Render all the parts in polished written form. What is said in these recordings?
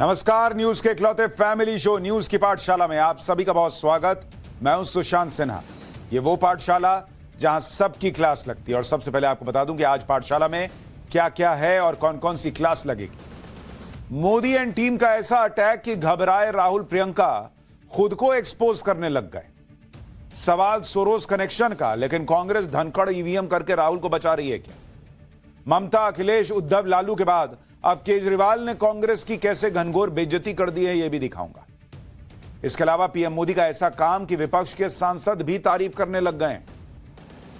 नमस्कार, न्यूज के इकलौते फैमिली शो न्यूज की पाठशाला में आप सभी का बहुत स्वागत। मैं हूं सुशांत सिन्हा। ये वो पाठशाला जहां सबकी क्लास लगती है। और सबसे पहले आपको बता दूं कि आज पाठशाला में क्या क्या है और कौन कौन सी क्लास लगेगी। मोदी एंड टीम का ऐसा अटैक कि घबराए राहुल प्रियंका खुद को एक्सपोज करने लग गए। सवाल सोरोस कनेक्शन का, लेकिन कांग्रेस धनखड़ ईवीएम करके राहुल को बचा रही है क्या? ममता, अखिलेश, उद्धव, लालू के बाद अब केजरीवाल ने कांग्रेस की कैसे घनघोर बेइज्जती कर दी है, यह भी दिखाऊंगा। इसके अलावा पीएम मोदी का ऐसा काम कि विपक्ष के सांसद भी तारीफ करने लग गए।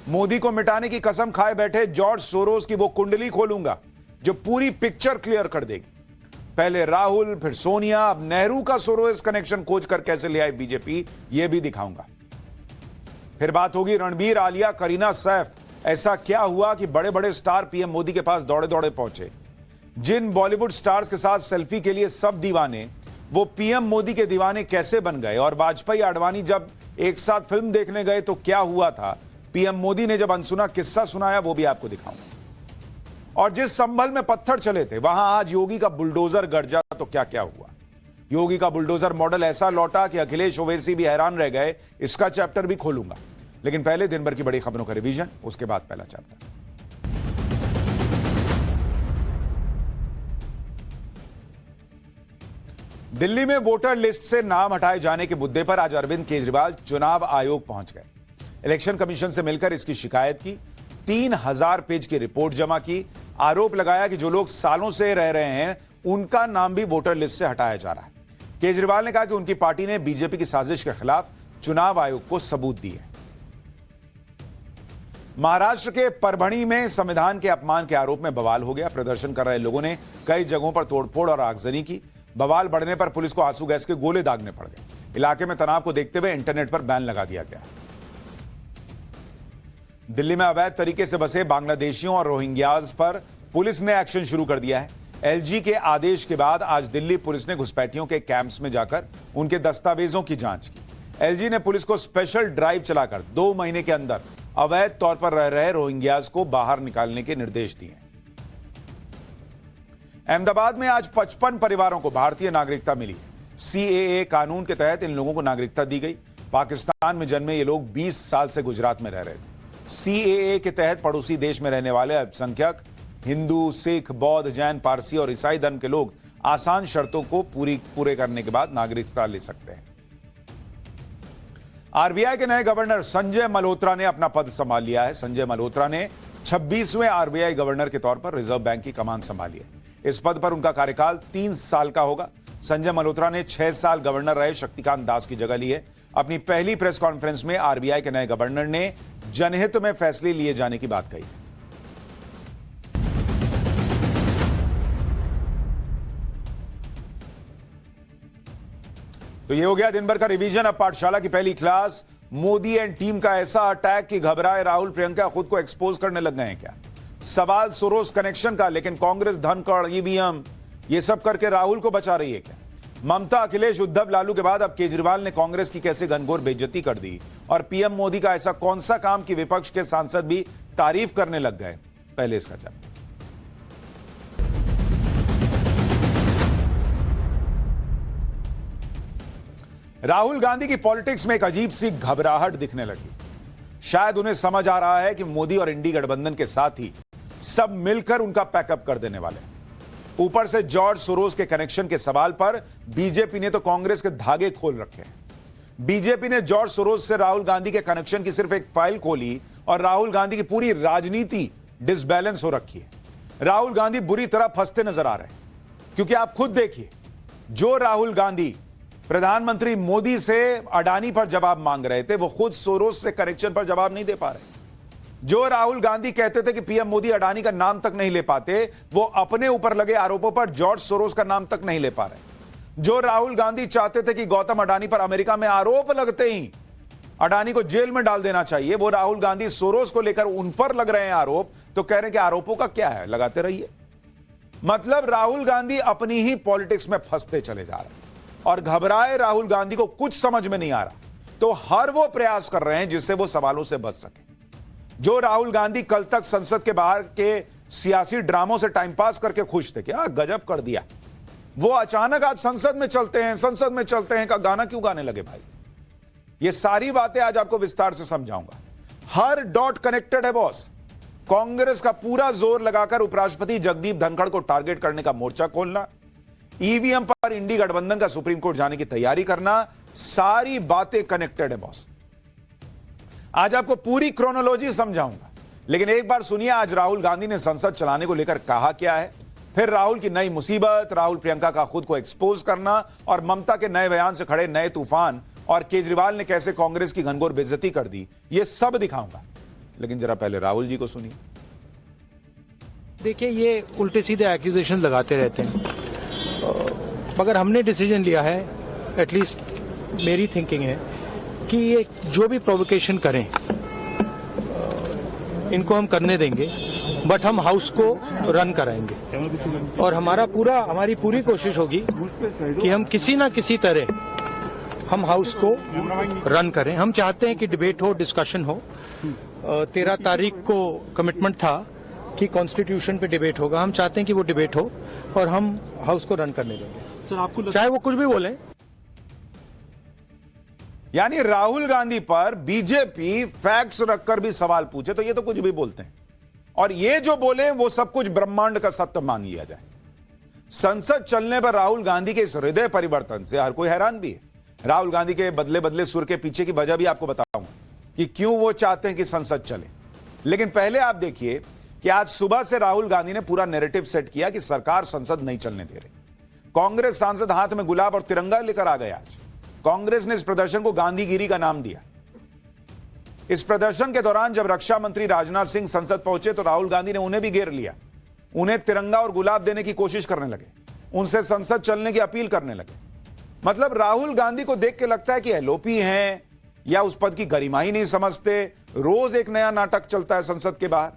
मोदी को मिटाने की कसम खाए बैठे जॉर्ज सोरोस की वो कुंडली खोलूंगा जो पूरी पिक्चर क्लियर कर देगी। पहले राहुल, फिर सोनिया, अब नेहरू का सोरोस कनेक्शन खोज कर कैसे ले आई बीजेपी, यह भी दिखाऊंगा। फिर बात होगी रणबीर, आलिया, करीना सैफ। ऐसा क्या हुआ कि बड़े बड़े स्टार पीएम मोदी के पास दौड़े दौड़े पहुंचे? जिन बॉलीवुड स्टार्स के साथ सेल्फी के लिए सब दीवाने, वो पीएम मोदी के दीवाने कैसे बन गए? और वाजपेयी, आडवाणी जब एक साथ फिल्म देखने गए तो क्या हुआ था? पीएम मोदी ने जब अनसुना किस्सा सुनाया, वो भी आपको दिखाऊंगा। और जिस संभल में पत्थर चले थे, वहां आज योगी का बुलडोजर गरजा तो क्या क्या हुआ? योगी का बुलडोजर मॉडल ऐसा लौटा कि अखिलेश, ओवैसी भी हैरान रह गए। इसका चैप्टर भी खोलूंगा। लेकिन पहले दिन भर की बड़ी खबरों का रिवीजन, उसके बाद पहला चैप्टर। दिल्ली में वोटर लिस्ट से नाम हटाए जाने के मुद्दे पर आज अरविंद केजरीवाल चुनाव आयोग पहुंच गए। इलेक्शन कमीशन से मिलकर इसकी शिकायत की, 3000 पेज की रिपोर्ट जमा की। आरोप लगाया कि जो लोग सालों से रह रहे हैं, उनका नाम भी वोटर लिस्ट से हटाया जा रहा है। केजरीवाल ने कहा कि उनकी पार्टी ने बीजेपी की साजिश के खिलाफ चुनाव आयोग को सबूत दिए। महाराष्ट्र के परभणी में संविधान के अपमान के आरोप में बवाल हो गया। प्रदर्शन कर रहे लोगों ने कई जगहों पर तोड़फोड़ और आगजनी की। बवाल बढ़ने पर पुलिस को आंसू गैस के गोले दागने पड़ गए। इलाके में तनाव को देखते हुए इंटरनेट पर बैन लगा दिया गया। दिल्ली में अवैध तरीके से बसे बांग्लादेशियों और रोहिंग्याज पर पुलिस ने एक्शन शुरू कर दिया है। एलजी के आदेश के बाद आज दिल्ली पुलिस ने घुसपैठियों के कैंप्स में जाकर उनके दस्तावेजों की जांच की। एलजी ने पुलिस को स्पेशल ड्राइव चलाकर 2 महीने के अंदर अवैध तौर पर रह रहे रोहिंग्याज को बाहर निकालने के निर्देश दिए। अहमदाबाद में आज 55 परिवारों को भारतीय नागरिकता मिली। सीएए कानून के तहत इन लोगों को नागरिकता दी गई। पाकिस्तान में जन्मे ये लोग 20 साल से गुजरात में रह रहे थे। सीएए के तहत पड़ोसी देश में रहने वाले अल्पसंख्यक हिंदू, सिख, बौद्ध, जैन, पारसी और ईसाई धर्म के लोग आसान शर्तों को पूरे करने के बाद नागरिकता ले सकते हैं। आरबीआई के नए गवर्नर संजय मल्होत्रा ने अपना पद संभाल लिया है। संजय मल्होत्रा ने 26वें आरबीआई गवर्नर के तौर पर रिजर्व बैंक की कमान संभाली है। इस पद पर उनका कार्यकाल 3 साल का होगा। संजय मल्होत्रा ने 6 साल गवर्नर रहे शक्तिकांत दास की जगह ली है। अपनी पहली प्रेस कॉन्फ्रेंस में आरबीआई के नए गवर्नर ने जनहित में फैसले लिए जाने की बात कही। तो ये हो गया दिन भर का रिवीजन। अब पाठशाला की पहली क्लास। मोदी एंड टीम का ऐसा अटैक कि घबराए राहुल प्रियंका खुद को एक्सपोज करने लग गए हैं क्या? सवाल सोरोस कनेक्शन का, लेकिन कांग्रेस धनखड़, ईवीएम, ये सब करके राहुल को बचा रही है क्या? ममता, अखिलेश, उद्धव, लालू के बाद अब केजरीवाल ने कांग्रेस की कैसे घनघोर बेइज्जती कर दी? और पीएम मोदी का ऐसा कौन सा काम कि विपक्ष के सांसद भी तारीफ करने लग गए? पहले इसका चैप्टर। राहुल गांधी की पॉलिटिक्स में एक अजीब सी घबराहट दिखने लगी। शायद उन्हें समझ आ रहा है कि मोदी और इंडी गठबंधन के साथ ही सब मिलकर उनका पैकअप कर देने वाले हैं। ऊपर से जॉर्ज सोरोस के कनेक्शन के सवाल पर बीजेपी ने तो कांग्रेस के धागे खोल रखे हैं। बीजेपी ने जॉर्ज सोरोस से राहुल गांधी के कनेक्शन की सिर्फ एक फाइल खोली और राहुल गांधी की पूरी राजनीति डिसबैलेंस हो रखी है। राहुल गांधी बुरी तरह फंसते नजर आ रहे हैं, क्योंकि आप खुद देखिए, जो राहुल गांधी प्रधानमंत्री मोदी से अडानी पर जवाब मांग रहे थे, वो खुद सोरोस से कनेक्शन पर जवाब नहीं दे पा रहे। जो राहुल गांधी कहते थे कि पीएम मोदी अडानी का नाम तक नहीं ले पाते, वो अपने ऊपर लगे आरोपों पर जॉर्ज सोरोस का नाम तक नहीं ले पा रहे। जो राहुल गांधी चाहते थे कि गौतम अडानी पर अमेरिका में आरोप लगते ही अडानी को जेल में डाल देना चाहिए, वो राहुल गांधी सोरोस को लेकर उन पर लग रहे हैं आरोप, तो कह रहे हैं कि आरोपों का क्या है, लगाते रहिए। मतलब राहुल गांधी अपनी ही पॉलिटिक्स में फंसते चले जा रहे हैं। और घबराए राहुल गांधी को कुछ समझ में नहीं आ रहा, तो हर वो प्रयास कर रहे हैं जिससे वो सवालों से बच सके। जो राहुल गांधी कल तक संसद के बाहर के सियासी ड्रामों से टाइम पास करके खुश थे, क्या गजब कर दिया, वो अचानक आज संसद में चलते हैं, संसद में चलते हैं का गाना क्यों गाने लगे भाई? ये सारी बातें आज आपको विस्तार से समझाऊंगा। हर डॉट कनेक्टेड है बॉस। कांग्रेस का पूरा जोर लगाकर उपराष्ट्रपति जगदीप धनखड़ को टारगेट करने का मोर्चा खोलना, ईवीएम पर इंडी गठबंधन का सुप्रीम कोर्ट जाने की तैयारी करना, सारी बातें कनेक्टेड है बॉस। आज आपको पूरी क्रोनोलॉजी समझाऊंगा, लेकिन एक बार सुनिए आज राहुल गांधी ने संसद चलाने को लेकर कहा क्या है, फिर राहुल की नई मुसीबत, राहुल प्रियंका का खुद को एक्सपोज करना और ममता के नए बयान से खड़े नए तूफान और केजरीवाल ने कैसे कांग्रेस की घनघोर बेइज्जती कर दी, यह सब दिखाऊंगा। लेकिन जरा पहले राहुल जी को सुनिए। देखिए, ये उल्टे सीधे एक्यूजेशन लगाते रहते हैं, मगर हमने डिसीजन लिया है, एटलीस्ट मेरी थिंकिंग है कि ये जो भी प्रोवोकेशन करें इनको हम करने देंगे, बट हम हाउस को रन कराएंगे और हमारी पूरी कोशिश होगी कि हम किसी ना किसी तरह हम हाउस को रन करें। हम चाहते हैं कि डिबेट हो, डिस्कशन हो। 13 तारीख को कमिटमेंट था कि कॉन्स्टिट्यूशन पे डिबेट होगा। हम चाहते हैं कि वो डिबेट हो और हम हाउस को रन करने देंगे। सर, आपको चाहे वो कुछ भी बोले। यानी राहुल गांधी पर बीजेपी फैक्ट्स रखकर भी सवाल पूछे तो ये तो कुछ भी बोलते हैं, और ये जो बोले वो सब कुछ ब्रह्मांड का सत्य मान लिया जाए। संसद चलने पर राहुल गांधी के इस हृदय परिवर्तन से हर कोई हैरान भी है। राहुल गांधी के बदले बदले सुर के पीछे की वजह भी आपको बताऊंगा कि क्यों वो चाहते हैं कि संसद चले। लेकिन पहले आप देखिए कि आज सुबह से राहुल गांधी ने पूरा नैरेटिव सेट किया कि सरकार संसद नहीं चलने दे रही। कांग्रेस सांसद हाथ में गुलाब और तिरंगा लेकर आ गए। आज कांग्रेस ने इस प्रदर्शन को गांधीगिरी का नाम दिया। इस प्रदर्शन के दौरान जब रक्षा मंत्री राजनाथ सिंह संसद पहुंचे तो राहुल गांधी ने उन्हें भी घेर लिया, उन्हें तिरंगा और गुलाब देने की कोशिश करने लगे, उनसे संसद चलने की अपील करने लगे। मतलब राहुल गांधी को देख के लगता है कि एलओपी हैं या उस पद की गरिमा ही नहीं समझते। रोज एक नया नाटक चलता है संसद के बाहर।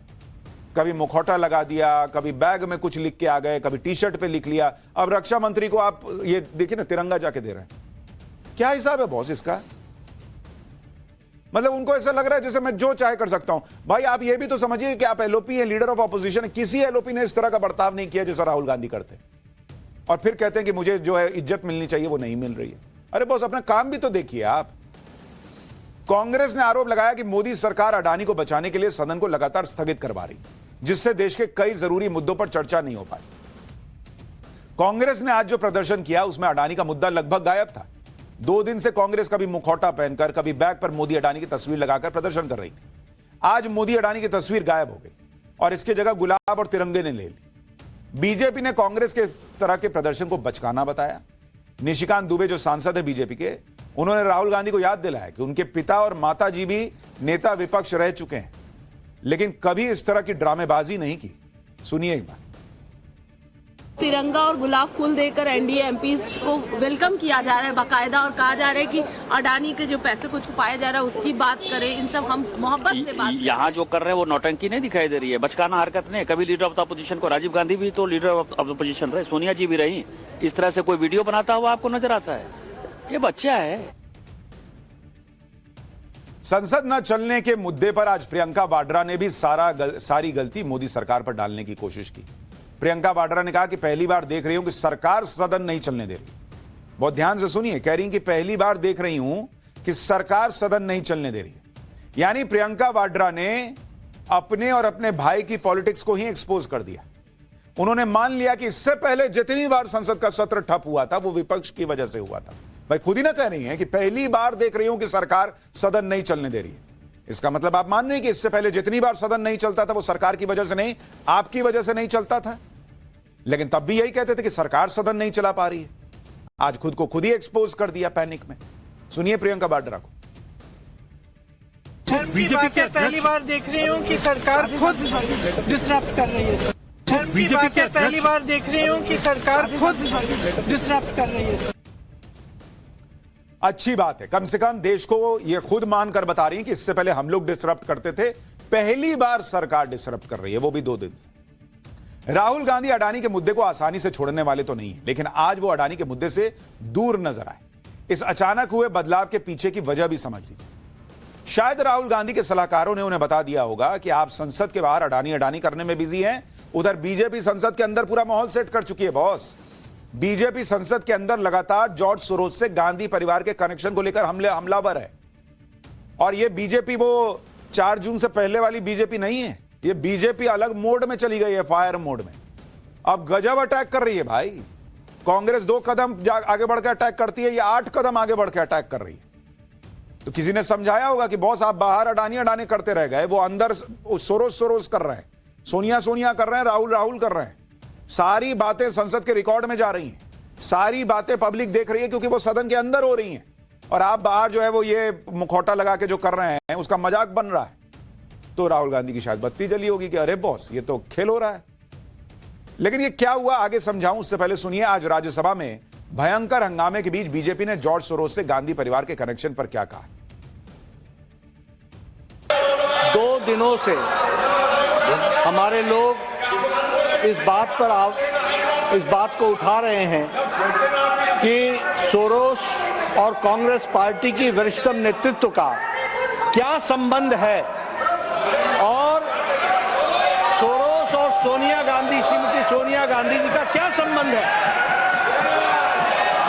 कभी मुखौटा लगा दिया, कभी बैग में कुछ लिख के आ गए, कभी टी शर्ट पे लिख लिया। अब रक्षा मंत्री को आप ये देखिए ना, तिरंगा जाके दे रहे हैं। क्या हिसाब है बॉस इसका? मतलब उनको ऐसा लग रहा है जैसे मैं जो चाहे कर सकता हूं। भाई आप ये भी तो समझिए कि आप एलओपी हैं, लीडर ऑफ ऑपोजिशन। किसी एलओपी ने इस तरह का बर्ताव नहीं किया जैसा राहुल गांधी करते, और फिर कहते हैं कि मुझे जो है इज्जत मिलनी चाहिए वो नहीं मिल रही है। अरे बॉस, अपना काम भी तो देखिए आप। कांग्रेस ने आरोप लगाया कि मोदी सरकार अडानी को बचाने के लिए सदन को लगातार स्थगित करवा रही, जिससे देश के कई जरूरी मुद्दों पर चर्चा नहीं हो पाई। कांग्रेस ने आज जो प्रदर्शन किया उसमें अडानी का मुद्दा लगभग गायब था। 2 दिन से कांग्रेस कभी मुखौटा पहनकर, कभी बैग पर मोदी अडानी की तस्वीर लगाकर प्रदर्शन कर रही थी। आज मोदी अडानी की तस्वीर गायब हो गई और इसकी जगह गुलाब और तिरंगे ने ले ली। बीजेपी ने कांग्रेस के तरह के प्रदर्शन को बचकाना बताया। निशिकांत दुबे जो सांसद है बीजेपी के, उन्होंने राहुल गांधी को याद दिलाया कि उनके पिता और माताजी भी नेता विपक्ष रह चुके हैं, लेकिन कभी इस तरह की ड्रामेबाजी नहीं की। सुनिए एक बार। तिरंगा और गुलाब फूल देकर एनडीए एमपीज को वेलकम किया जा रहा है बाकायदा, और कहा जा रहा है कि अडानी के जो पैसे को छुपाया जा रहा है उसकी बात करें। इन सब हम मोहब्बत से बात यहाँ जो कर रहे हैं वो नौटंकी नहीं दिखाई दे रही है, बचकाना हरकत नहीं। कभी लीडर ऑफ द अपोजिशन को, राजीव गांधी भी तो लीडर ऑफ द अपोजिशन रहे, सोनिया जी भी रही। इस तरह से कोई वीडियो बनाता हुआ आपको नजर आता है? ये बच्चा है। संसद न चलने के मुद्दे पर आज प्रियंका वाड्रा ने भी सारी गलती मोदी सरकार पर डालने की कोशिश की। प्रियंका वाड्रा ने कहा कि पहली बार देख रही हूं कि सरकार सदन नहीं चलने दे रही। बहुत ध्यान से सुनिए, कह रही कि पहली बार देख रही हूं कि सरकार सदन नहीं चलने दे रही है। यानी प्रियंका वाड्रा ने अपने और अपने भाई की पॉलिटिक्स को ही एक्सपोज कर दिया। उन्होंने मान लिया कि इससे पहले जितनी बार संसद का सत्र ठप हुआ था वो विपक्ष की वजह से हुआ था। भाई खुद ही ना कह रही हैं कि पहली बार देख रही हूं कि सरकार सदन नहीं चलने दे रही है। इसका मतलब आप मान रहे हैं कि इससे पहले जितनी बार सदन नहीं चलता था वो सरकार की वजह से नहीं, आपकी वजह से नहीं चलता था। लेकिन तब भी यही कहते थे कि सरकार सदन नहीं चला पा रही है। आज खुद को खुद ही एक्सपोज कर दिया पैनिक में। सुनिए प्रियंका वाड्रा को। बीजेपी क्या पहली बार देख रही हूँ कि सरकार खुद डिसरप्ट कर रही है। बीजेपी क्या पहली बार देख रही हूँ कि सरकार खुद डिसरप्ट कर रही है। अच्छी बात है, कम से कम देश को यह खुद मानकर बता रही है कि इससे पहले हम लोग डिसरप्ट करते थे, पहली बार सरकार डिसरप्ट कर रही है, वो भी 2 दिन से। राहुल गांधी अडानी के मुद्दे को आसानी से छोड़ने वाले तो नहीं है, लेकिन आज वो अडानी के मुद्दे से दूर नजर आए। इस अचानक हुए बदलाव के पीछे की वजह भी समझ लीजिए। शायद राहुल गांधी के सलाहकारों ने उन्हें बता दिया होगा कि आप संसद के बाहर अडानी अडानी करने में बिजी हैं, उधर बीजेपी संसद के अंदर पूरा माहौल सेट कर चुकी है बॉस। बीजेपी संसद के अंदर लगातार जॉर्ज सोरोस से गांधी परिवार के कनेक्शन को लेकर हमलावर है। और यह बीजेपी वो 4 जून से पहले वाली बीजेपी नहीं है, यह बीजेपी अलग मोड में चली गई है, फायर मोड में। अब गजब अटैक कर रही है भाई। कांग्रेस 2 कदम आगे बढ़कर अटैक करती है, या 8 कदम आगे बढ़कर अटैक कर रही है। तो किसी ने समझाया होगा कि बॉस आप बाहर अडानी अडानी करते रह गए, वो अंदर सोरोस कर रहे हैं, सोनिया कर रहे हैं, राहुल कर रहे हैं। सारी बातें संसद के रिकॉर्ड में जा रही हैं, सारी बातें पब्लिक देख रही है, क्योंकि वो सदन के अंदर हो रही हैं। और आप बाहर जो है वो ये मुखौटा लगा के जो कर रहे हैं उसका मजाक बन रहा है। तो राहुल गांधी की शायद बत्ती जली होगी कि अरे बॉस ये तो खेल हो रहा है। लेकिन ये क्या हुआ आगे समझाऊं, उससे पहले सुनिए आज राज्यसभा में भयंकर हंगामे के बीच बीजेपी ने जॉर्ज सोरोस से गांधी परिवार के कनेक्शन पर क्या कहा। 2 दिनों से हमारे लोग इस बात को उठा रहे हैं कि सोरोस और कांग्रेस पार्टी की वरिष्ठतम नेतृत्व का क्या संबंध है, और सोरोस और श्रीमती सोनिया गांधी जी का क्या संबंध है।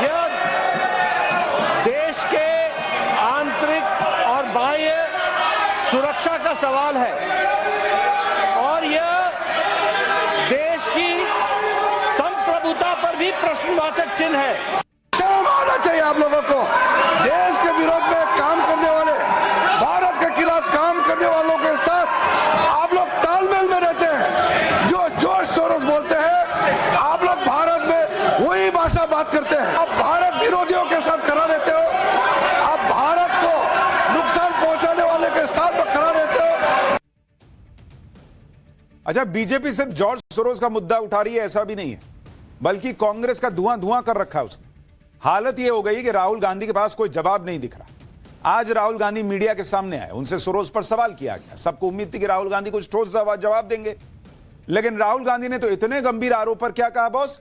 यह देश के आंतरिक और बाह्य सुरक्षा का सवाल है, और यह देश की संप्रभुता पर भी प्रश्नवाचक चिन्ह है। शर्म आना चाहिए आप लोगों को। देश के विरोध में काम करने वाले, भारत के खिलाफ काम करने वालों के साथ आप लोग तालमेल में रहते हैं। जो जॉर्ज सोरोस बोलते हैं, आप लोग भारत में वही भाषा बात करते हैं। आप भारत विरोधियों के साथ खड़ा रहते हो, आप भारत को नुकसान पहुंचाने वाले के साथ खड़ा रहते हो। अच्छा, बीजेपी सिर्फ जॉर्ज सोरोस का मुद्दा उठा रही है ऐसा भी नहीं है, बल्कि कांग्रेस का धुआं कर रखा है उसने। हालत यह हो गई कि राहुल गांधी के पास कोई जवाब नहीं दिख रहा। आज राहुल गांधी मीडिया के सामने आए, उनसे सोरोस पर सवाल किया गया। सबको उम्मीद थी कि राहुल गांधी कुछ ठोस जवाब देंगे, लेकिन राहुल गांधी ने तो इतने गंभीर आरोप पर क्या कहा बॉस,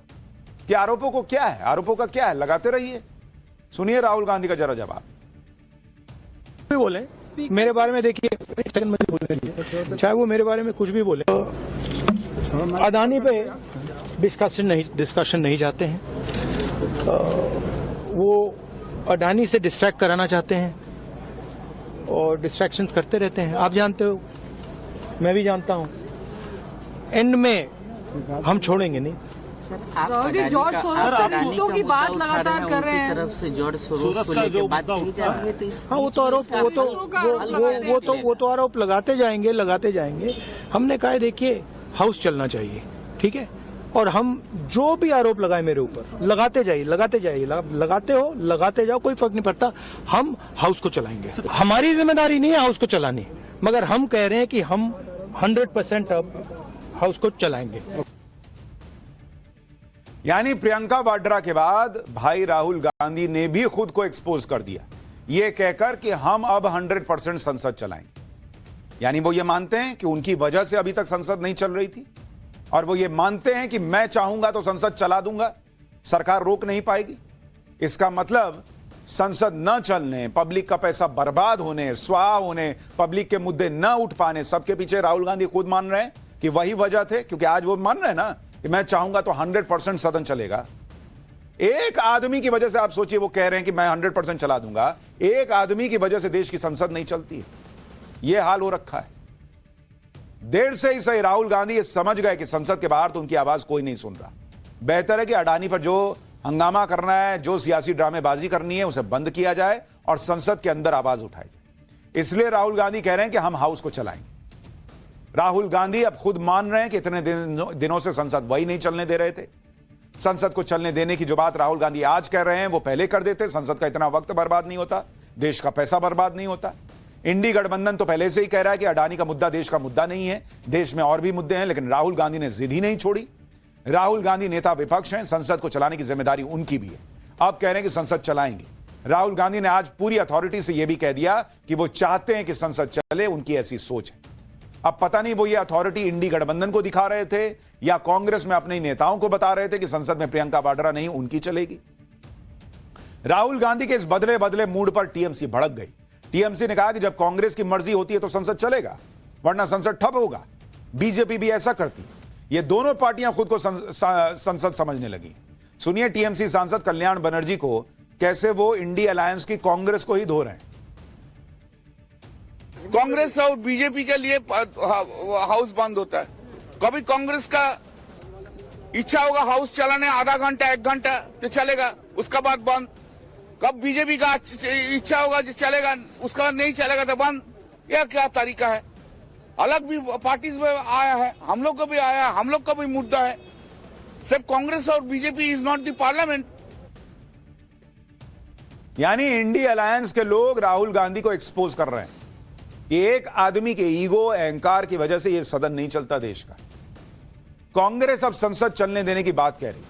कि आरोपों को क्या है, आरोपों का क्या है, लगाते रहिए। सुनिए राहुल गांधी का जरा जवाब। भी बोले मेरे बारे में, देखिए चाहे वो मेरे बारे में कुछ भी बोले, अदानी पे डिस्कशन नहीं चाहते हैं। वो अडानी से डिस्ट्रैक्ट कराना चाहते हैं और डिस्ट्रैक्शंस करते रहते हैं। आप जानते हो, मैं भी जानता हूं, एंड में हम छोड़ेंगे नहीं। जॉर्ज सोरोस की बात लगातार कर रहे हैं, तरफ से जॉर्ज सोरोस को लेकर बात की जा रही है, तो हाँ वो तो आरोप लगाते जाएंगे। हमने कहा देखिए हाउस चलना चाहिए, ठीक है, और हम जो भी आरोप लगाए मेरे ऊपर लगाते जाओ, कोई फर्क नहीं पड़ता। हम हाउस को चलाएंगे, हमारी जिम्मेदारी नहीं है हाउस को चलानी, मगर हम कह रहे हैं कि हम 100% अब हाउस को चलाएंगे। यानी प्रियंका वाड्रा के बाद भाई राहुल गांधी ने भी खुद को एक्सपोज कर दिया, यह कहकर कि हम अब 100% संसद चलाएंगे। यानी वो ये मानते हैं कि उनकी वजह से अभी तक संसद नहीं चल रही थी, और वो ये मानते हैं कि मैं चाहूंगा तो संसद चला दूंगा, सरकार रोक नहीं पाएगी। इसका मतलब संसद न चलने, पब्लिक का पैसा बर्बाद होने, स्वाहा होने, पब्लिक के मुद्दे न उठ पाने, सबके पीछे राहुल गांधी खुद मान रहे हैं कि वही वजह थे। क्योंकि आज वो मान रहे हैं ना कि मैं चाहूंगा तो 100% सदन चलेगा। एक आदमी की वजह से आप सोचिए, वो कह रहे हैं कि मैं 100% चला दूंगा। एक आदमी की वजह से देश की संसद नहीं चलती है, यह हाल हो रखा है। देर से ही सही राहुल गांधी ये समझ गए कि संसद के बाहर तो उनकी आवाज कोई नहीं सुन रहा। बेहतर है कि अडानी पर जो हंगामा करना है, जो सियासी ड्रामेबाजी करनी है, उसे बंद किया जाए और संसद के अंदर आवाज उठाई जाए। इसलिए राहुल गांधी कह रहे हैं कि हम हाउस को चलाएंगे। राहुल गांधी अब खुद मान रहे हैं कि इतने दिनों से संसद वही नहीं चलने दे रहे थे। संसद को चलने देने की जो बात राहुल गांधी आज कह रहे हैं वो पहले कर देते, संसद का इतना वक्त बर्बाद नहीं होता, देश का पैसा बर्बाद नहीं होता। इंडी गठबंधन तो पहले से ही कह रहा है कि अडानी का मुद्दा देश का मुद्दा नहीं है, देश में और भी मुद्दे हैं, लेकिन राहुल गांधी ने जिद ही नहीं छोड़ी। राहुल गांधी नेता विपक्ष हैं, संसद को चलाने की जिम्मेदारी उनकी भी है। अब कह रहे हैं कि संसद चलाएंगे। राहुल गांधी ने आज पूरी अथॉरिटी से यह भी कह दिया कि वो चाहते हैं कि संसद चले, उनकी ऐसी सोच है। अब पता नहीं वो ये अथॉरिटी इंडी गठबंधन को दिखा रहे थे या कांग्रेस में अपने नेताओं को बता रहे थे कि संसद में प्रियंका वाड्रा नहीं, उनकी चलेगी। राहुल गांधी के इस बदले बदले मूड पर टीएमसी भड़क गई। टीएमसी ने कहा कि जब कांग्रेस की मर्जी होती है तो संसद चलेगा, वरना संसद ठप होगा। बीजेपी भी ऐसा करती है। ये दोनों पार्टियां खुद को संसद समझने लगी। सुनिए टीएमसी सांसद कल्याण बनर्जी को, कैसे वो इंडी अलायंस की कांग्रेस को ही धो रहे हैं। कांग्रेस और बीजेपी के लिए हाउस बंद होता है। कभी कांग्रेस का इच्छा होगा हाउस चलाने आधा घंटा 1 घंटा तो चलेगा, उसका बाद बंद। कब बीजेपी का इच्छा होगा जो चलेगा, उसका बाद नहीं चलेगा तो बंद। यह क्या तरीका है? अलग भी पार्टीज में आया है, हम लोग को भी आया है, हम लोग का भी मुद्दा है। सिर्फ कांग्रेस और BJP is not the parliament. यानी इंडी अलायंस के लोग राहुल गांधी को एक्सपोज कर रहे हैं। एक आदमी के ईगो अहंकार की वजह से यह सदन नहीं चलता देश का। कांग्रेस अब संसद चलने देने की बात कह रही,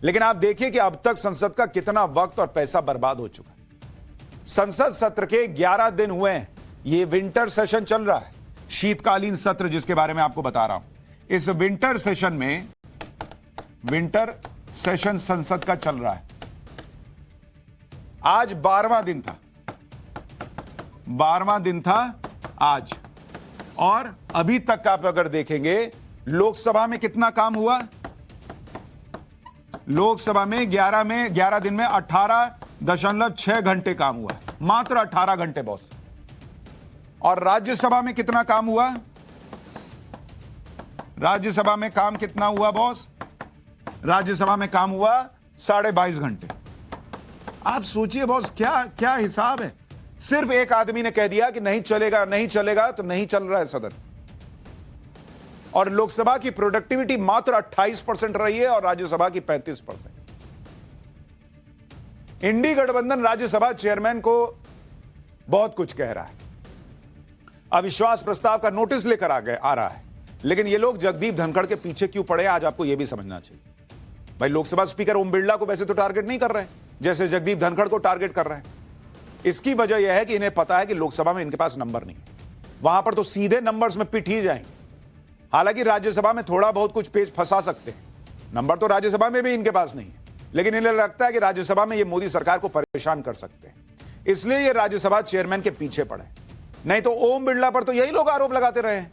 लेकिन आप देखिए कि अब तक संसद का कितना वक्त और पैसा बर्बाद हो चुका है। संसद सत्र के 11 दिन हुए हैं। यह विंटर सेशन चल रहा है, शीतकालीन सत्र जिसके बारे में आपको बता रहा हूं। इस विंटर सेशन संसद का चल रहा है। आज 12वां दिन था आज। और अभी तक आप अगर देखेंगे लोकसभा में कितना काम हुआ, लोकसभा में 11 दिन में 18.6 घंटे काम हुआ, मात्र 18 घंटे बॉस। और राज्यसभा में कितना काम हुआ, राज्यसभा में काम कितना हुआ बॉस, राज्यसभा में काम हुआ 22.5 घंटे। आप सोचिए बॉस, क्या हिसाब है। सिर्फ एक आदमी ने कह दिया कि नहीं चलेगा तो नहीं चल रहा है सदन। और लोकसभा की प्रोडक्टिविटी मात्र 28% रही है और राज्यसभा की 35%। इंडी गठबंधन राज्यसभा चेयरमैन को बहुत कुछ कह रहा है, अविश्वास प्रस्ताव का नोटिस लेकर आ रहा है, लेकिन ये लोग जगदीप धनखड़ के पीछे क्यों पड़े, आज आपको यह भी समझना चाहिए। भाई लोकसभा स्पीकर ओम बिरला को वैसे तो टारगेट नहीं कर रहे हैं, जैसे जगदीप धनखड़ को टारगेट कर रहे हैं। इसकी वजह यह है कि इन्हें पता है कि लोकसभा में इनके पास नंबर नहीं है, वहां पर तो सीधे नंबर्स में पिट ही जाएंगे। हालांकि राज्यसभा में थोड़ा बहुत कुछ पेच फंसा सकते हैं, नंबर तो राज्यसभा में भी इनके पास नहीं है, लेकिन इन्हें लगता है कि राज्यसभा में ये मोदी सरकार को परेशान कर सकते हैं, इसलिए ये राज्यसभा चेयरमैन के पीछे पड़े। नहीं तो ओम बिरला पर तो यही लोग आरोप लगाते रहे हैं,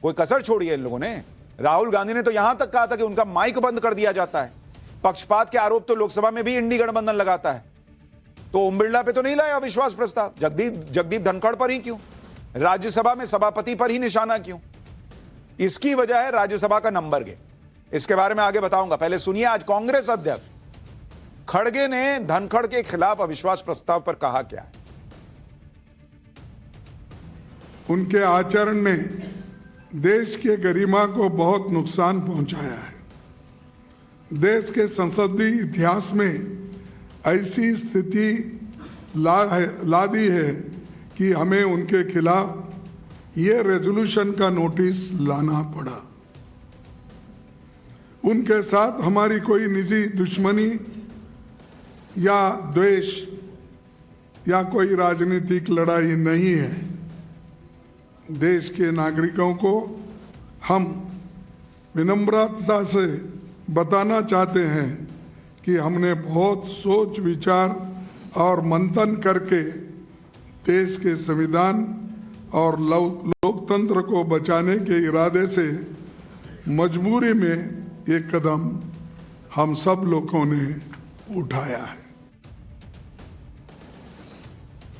कोई कसर छोड़ी है इन लोगों ने। राहुल गांधी ने तो यहां तक कहा था कि उनका माइक बंद कर दिया जाता है। पक्षपात के आरोप तो लोकसभा में भी इंडी गठबंधन लगाता है, तो ओम बिरला पे तो नहीं लाया अविश्वास प्रस्ताव, जगदीप धनखड़ पर ही क्यों, राज्यसभा में सभापति पर ही निशाना क्यों? इसकी वजह है राज्यसभा का नंबर गेम। इसके बारे में आगे बताऊंगा, पहले सुनिए आज कांग्रेस अध्यक्ष खड़गे ने धनखड़ के खिलाफ अविश्वास प्रस्ताव पर कहा क्या है। उनके आचरण ने देश के गरिमा को बहुत नुकसान पहुंचाया है। देश के संसदीय इतिहास में ऐसी स्थिति ला दी है कि हमें उनके खिलाफ ये रेजोल्यूशन का नोटिस लाना पड़ा। उनके साथ हमारी कोई निजी दुश्मनी या द्वेष या कोई राजनीतिक लड़ाई नहीं है। देश के नागरिकों को हम विनम्रता से बताना चाहते हैं कि हमने बहुत सोच विचार और मंथन करके देश के संविधान और लोकतंत्र को बचाने के इरादे से मजबूरी में ये कदम हम सब लोगों ने उठाया है।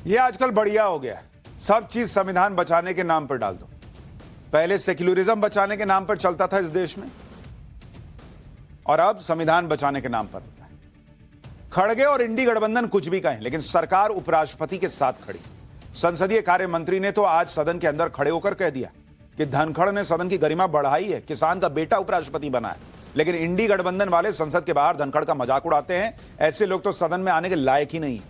ये आजकल बढ़िया हो गया, सब चीज संविधान बचाने के नाम पर डाल दो। पहले सेक्युलरिज्म बचाने के नाम पर चलता था इस देश में, और अब संविधान बचाने के नाम पर होता है। खड़गे और इंडी गठबंधन कुछ भी कहें, लेकिन सरकार उपराष्ट्रपति के साथ खड़ी। संसदीय कार्य मंत्री ने तो आज सदन के अंदर खड़े होकर कह दिया कि धनखड़ ने सदन की गरिमा बढ़ाई है, किसान का बेटा उपराष्ट्रपति बना है। लेकिन इंडी गठबंधन वाले संसद के बाहर धनखड़ का मजाक उड़ाते हैं, ऐसे लोग तो सदन में आने के लायक ही नहीं है।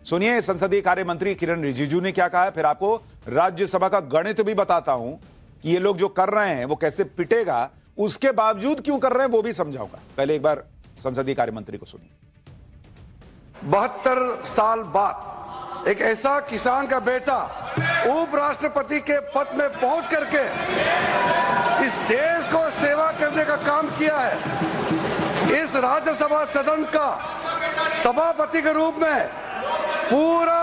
सुनिए संसदीय कार्य मंत्री किरण रिजिजू ने क्या कहा है, फिर आपको राज्यसभा का गणित भी बताता हूं कि ये लोग जो कर रहे हैं वो कैसे पिटेगा, उसके बावजूद क्यों कर रहे हैं वो भी समझाऊंगा। पहले एक बार संसदीय कार्य मंत्री को सुनिए। 72 साल बाद एक ऐसा किसान का बेटा उपराष्ट्रपति के पद में पहुंच करके इस देश को सेवा करने का काम किया है। इस राज्यसभा सदन का सभापति के रूप में पूरा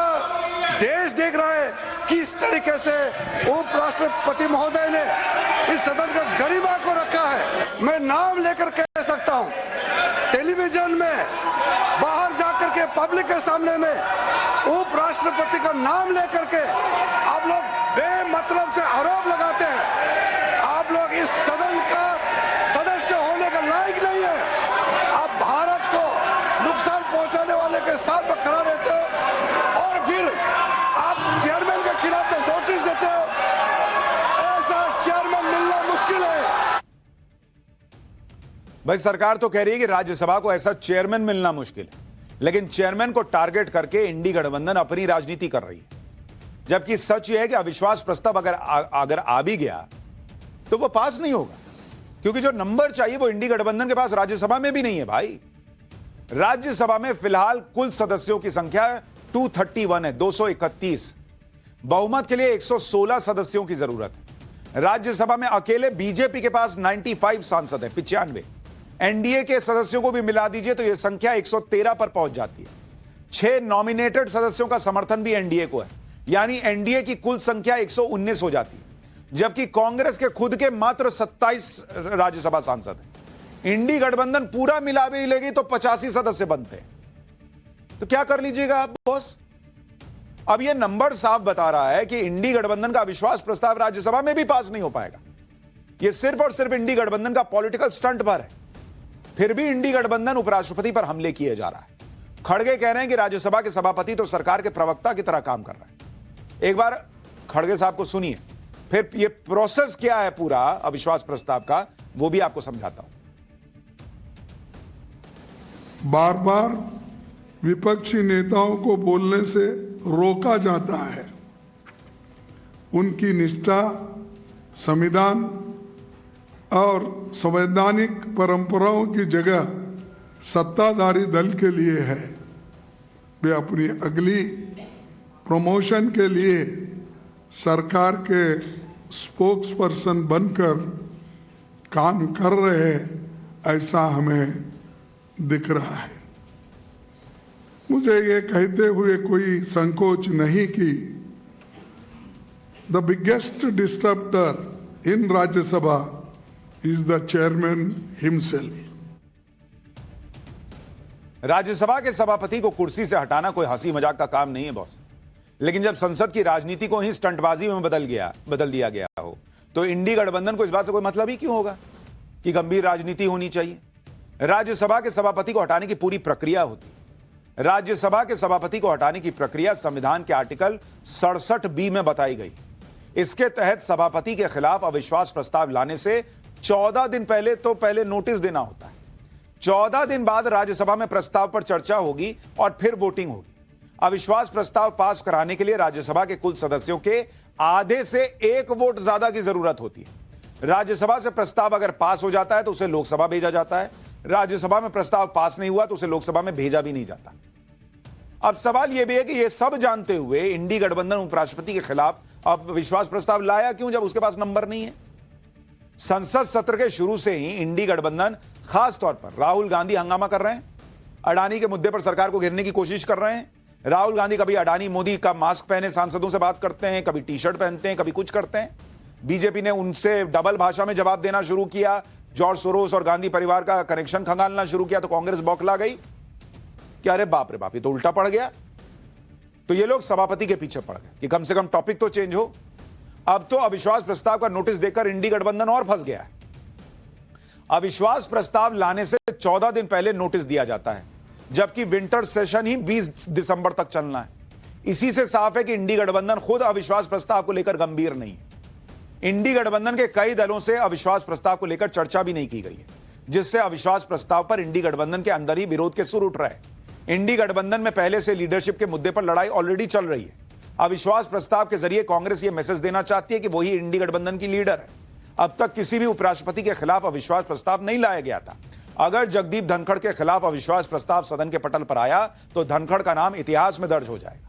देश देख रहा है किस तरीके से उपराष्ट्रपति महोदय ने इस सदन का गरिमा को रखा है। मैं नाम लेकर कह सकता हूं, टेलीविजन में बाहर जाकर के पब्लिक के सामने में उपराष्ट्रपति का नाम लेकर के आप लोग बेमतलब से आरोप लगाते हैं। आप लोग इस सदन का सदस्य होने का लायक नहीं है। आप भारत को नुकसान पहुंचाने वाले के साथ में खड़ा रहते हो और फिर आप चेयरमैन के खिलाफ में नोटिस देते हो। ऐसा चेयरमैन मिलना मुश्किल है। भाई सरकार तो कह रही है कि राज्यसभा को ऐसा चेयरमैन मिलना मुश्किल है, लेकिन चेयरमैन को टारगेट करके इंडी गठबंधन अपनी राजनीति कर रही है। जबकि सच यह है कि अविश्वास प्रस्ताव अगर आ भी गया तो वो पास नहीं होगा, क्योंकि जो नंबर चाहिए वो इंडी गठबंधन के पास राज्यसभा में भी नहीं है। भाई राज्यसभा में फिलहाल कुल सदस्यों की संख्या 231 है, 231। बहुमत के लिए 116 सदस्यों की जरूरत है। राज्यसभा में अकेले बीजेपी के पास 95 सांसद है, 95। एनडीए के सदस्यों को भी मिला दीजिए तो यह संख्या 113 पर पहुंच जाती है। 6 नॉमिनेटेड सदस्यों का समर्थन भी एनडीए को है, यानी एनडीए की कुल संख्या 119 हो जाती है। जबकि कांग्रेस के खुद के मात्र 27 राज्यसभा सांसद हैं। इंडी गठबंधन पूरा मिला भी लेगी तो 85 सदस्य बनते हैं। तो क्या कर लीजिएगा आप बॉस? अब यह नंबर साफ बता रहा है कि इंडी गठबंधन का अविश्वास प्रस्ताव राज्यसभा में भी पास नहीं हो पाएगा। यह सिर्फ और सिर्फ इंडी गठबंधन का पॉलिटिकल स्टंट पर है। फिर भी इंडी गठबंधन उपराष्ट्रपति पर हमले किए जा रहा है। खड़गे कह रहे हैं कि राज्यसभा के सभापति तो सरकार के प्रवक्ता की तरह काम कर रहे हैं। एक बार खड़गे साहब को सुनिए, फिर ये प्रोसेस क्या है पूरा अविश्वास प्रस्ताव का वो भी आपको समझाता हूं। बार बार विपक्षी नेताओं को बोलने से रोका जाता है। उनकी निष्ठा संविधान और संवैधानिक परंपराओं की जगह सत्ताधारी दल के लिए है। वे अपनी अगली प्रमोशन के लिए सरकार के स्पोक्स पर्सन बनकर काम कर रहे हैं, ऐसा हमें दिख रहा है। मुझे ये कहते हुए कोई संकोच नहीं कि the biggest disturber in Rajya Sabha is the chairman himself. Rajya Sabha के सभापति को कुर्सी से हटाना कोई हंसी मजाक का काम नहीं है बॉस। लेकिन जब संसद की राजनीति को ही स्टंटबाजी में बदल दिया गया हो तो इंडी गठबंधन को इस बात से कोई मतलब ही क्यों होगा कि गंभीर राजनीति होनी चाहिए। राज्यसभा के सभापति को हटाने की पूरी प्रक्रिया होती है। राज्यसभा के सभापति को हटाने की प्रक्रिया संविधान के आर्टिकल 67B में बताई गई। इसके तहत सभापति के खिलाफ अविश्वास प्रस्ताव लाने से 14 दिन पहले नोटिस देना होता है। 14 दिन बाद राज्यसभा में प्रस्ताव पर चर्चा होगी और फिर वोटिंग होगी। अविश्वास प्रस्ताव पास कराने के लिए राज्यसभा के कुल सदस्यों के आधे से 1 वोट ज्यादा की जरूरत होती है। राज्यसभा से प्रस्ताव अगर पास हो जाता है तो उसे लोकसभा भेजा जाता है। राज्यसभा में प्रस्ताव पास नहीं हुआ तो उसे लोकसभा में भेजा भी नहीं जाता। अब सवाल यह भी है कि यह सब जानते हुए इंडी गठबंधन उपराष्ट्रपति के खिलाफ अब विश्वास प्रस्ताव लाया क्यों जब उसके पास नंबर नहीं है। संसद सत्र के शुरू से ही इंडी गठबंधन खास तौर पर राहुल गांधी हंगामा कर रहे हैं। अडानी के मुद्दे पर सरकार को घेरने की कोशिश कर रहे हैं। राहुल गांधी कभी अडानी मोदी का मास्क पहने सांसदों से बात करते हैं, कभी टी शर्ट पहनते हैं, कभी कुछ करते हैं। बीजेपी ने उनसे डबल भाषा में जवाब देना शुरू किया। जॉर्ज सोरोस और गांधी परिवार का कनेक्शन खंगालना शुरू किया तो कांग्रेस बौखला गई कि अरे बाप रे बाप, ये तो उल्टा पड़ गया। तो ये लोग सभापति के पीछे पड़ गए कि कम से कम टॉपिक तो चेंज हो। अब तो अविश्वास प्रस्ताव का नोटिस देकर इंडी गठबंधन और फंस गया है। अविश्वास प्रस्ताव लाने से 14 दिन पहले नोटिस दिया जाता है, जबकि विंटर सेशन ही 20 दिसंबर तक चलना है। इसी से साफ है कि इंडी गठबंधन खुद अविश्वास प्रस्ताव को लेकर गंभीर नहीं है। इंडी गठबंधन के कई दलों से अविश्वास प्रस्ताव को लेकर चर्चा भी नहीं की गई है, जिससे अविश्वास प्रस्ताव पर इंडी गठबंधन के अंदर ही विरोध के सुर उठ रहे हैं। इंडी गठबंधन में पहले से लीडरशिप के मुद्दे पर लड़ाई ऑलरेडी चल रही है। अविश्वास प्रस्ताव के जरिए कांग्रेस यह मैसेज देना चाहती है कि वही इंडी गठबंधन की लीडर है। अब तक किसी भी उपराष्ट्रपति के खिलाफ अविश्वास प्रस्ताव नहीं लाया गया था। अगर जगदीप धनखड़ के खिलाफ अविश्वास प्रस्ताव सदन के पटल पर आया तो धनखड़ का नाम इतिहास में दर्ज हो जाएगा।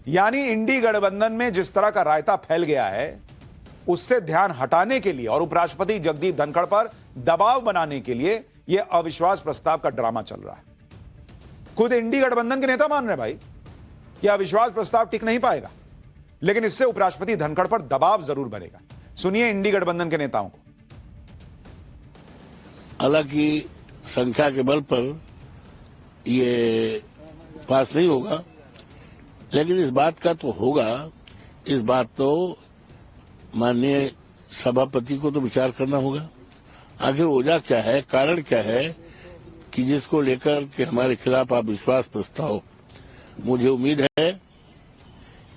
यानी इंडी गठबंधन में जिस तरह का रायता फैल गया है उससे ध्यान हटाने के लिए और उपराष्ट्रपति जगदीप धनखड़ पर दबाव बनाने के लिए यह अविश्वास प्रस्ताव का ड्रामा चल रहा है। खुद इंडी गठबंधन के नेता मान रहे भाई कि अविश्वास प्रस्ताव टिक नहीं पाएगा, लेकिन इससे उपराष्ट्रपति धनखड़ पर दबाव जरूर बनेगा। सुनिए इंडी गठबंधन के नेताओं को। हालांकि संख्या के बल पर ये पास नहीं होगा, लेकिन इस बात का तो होगा, इस बात तो माननीय सभापति को तो विचार करना होगा। आखिर वजह क्या है, कारण क्या है कि जिसको लेकर के हमारे खिलाफ आप विश्वास प्रस्ताव, मुझे उम्मीद है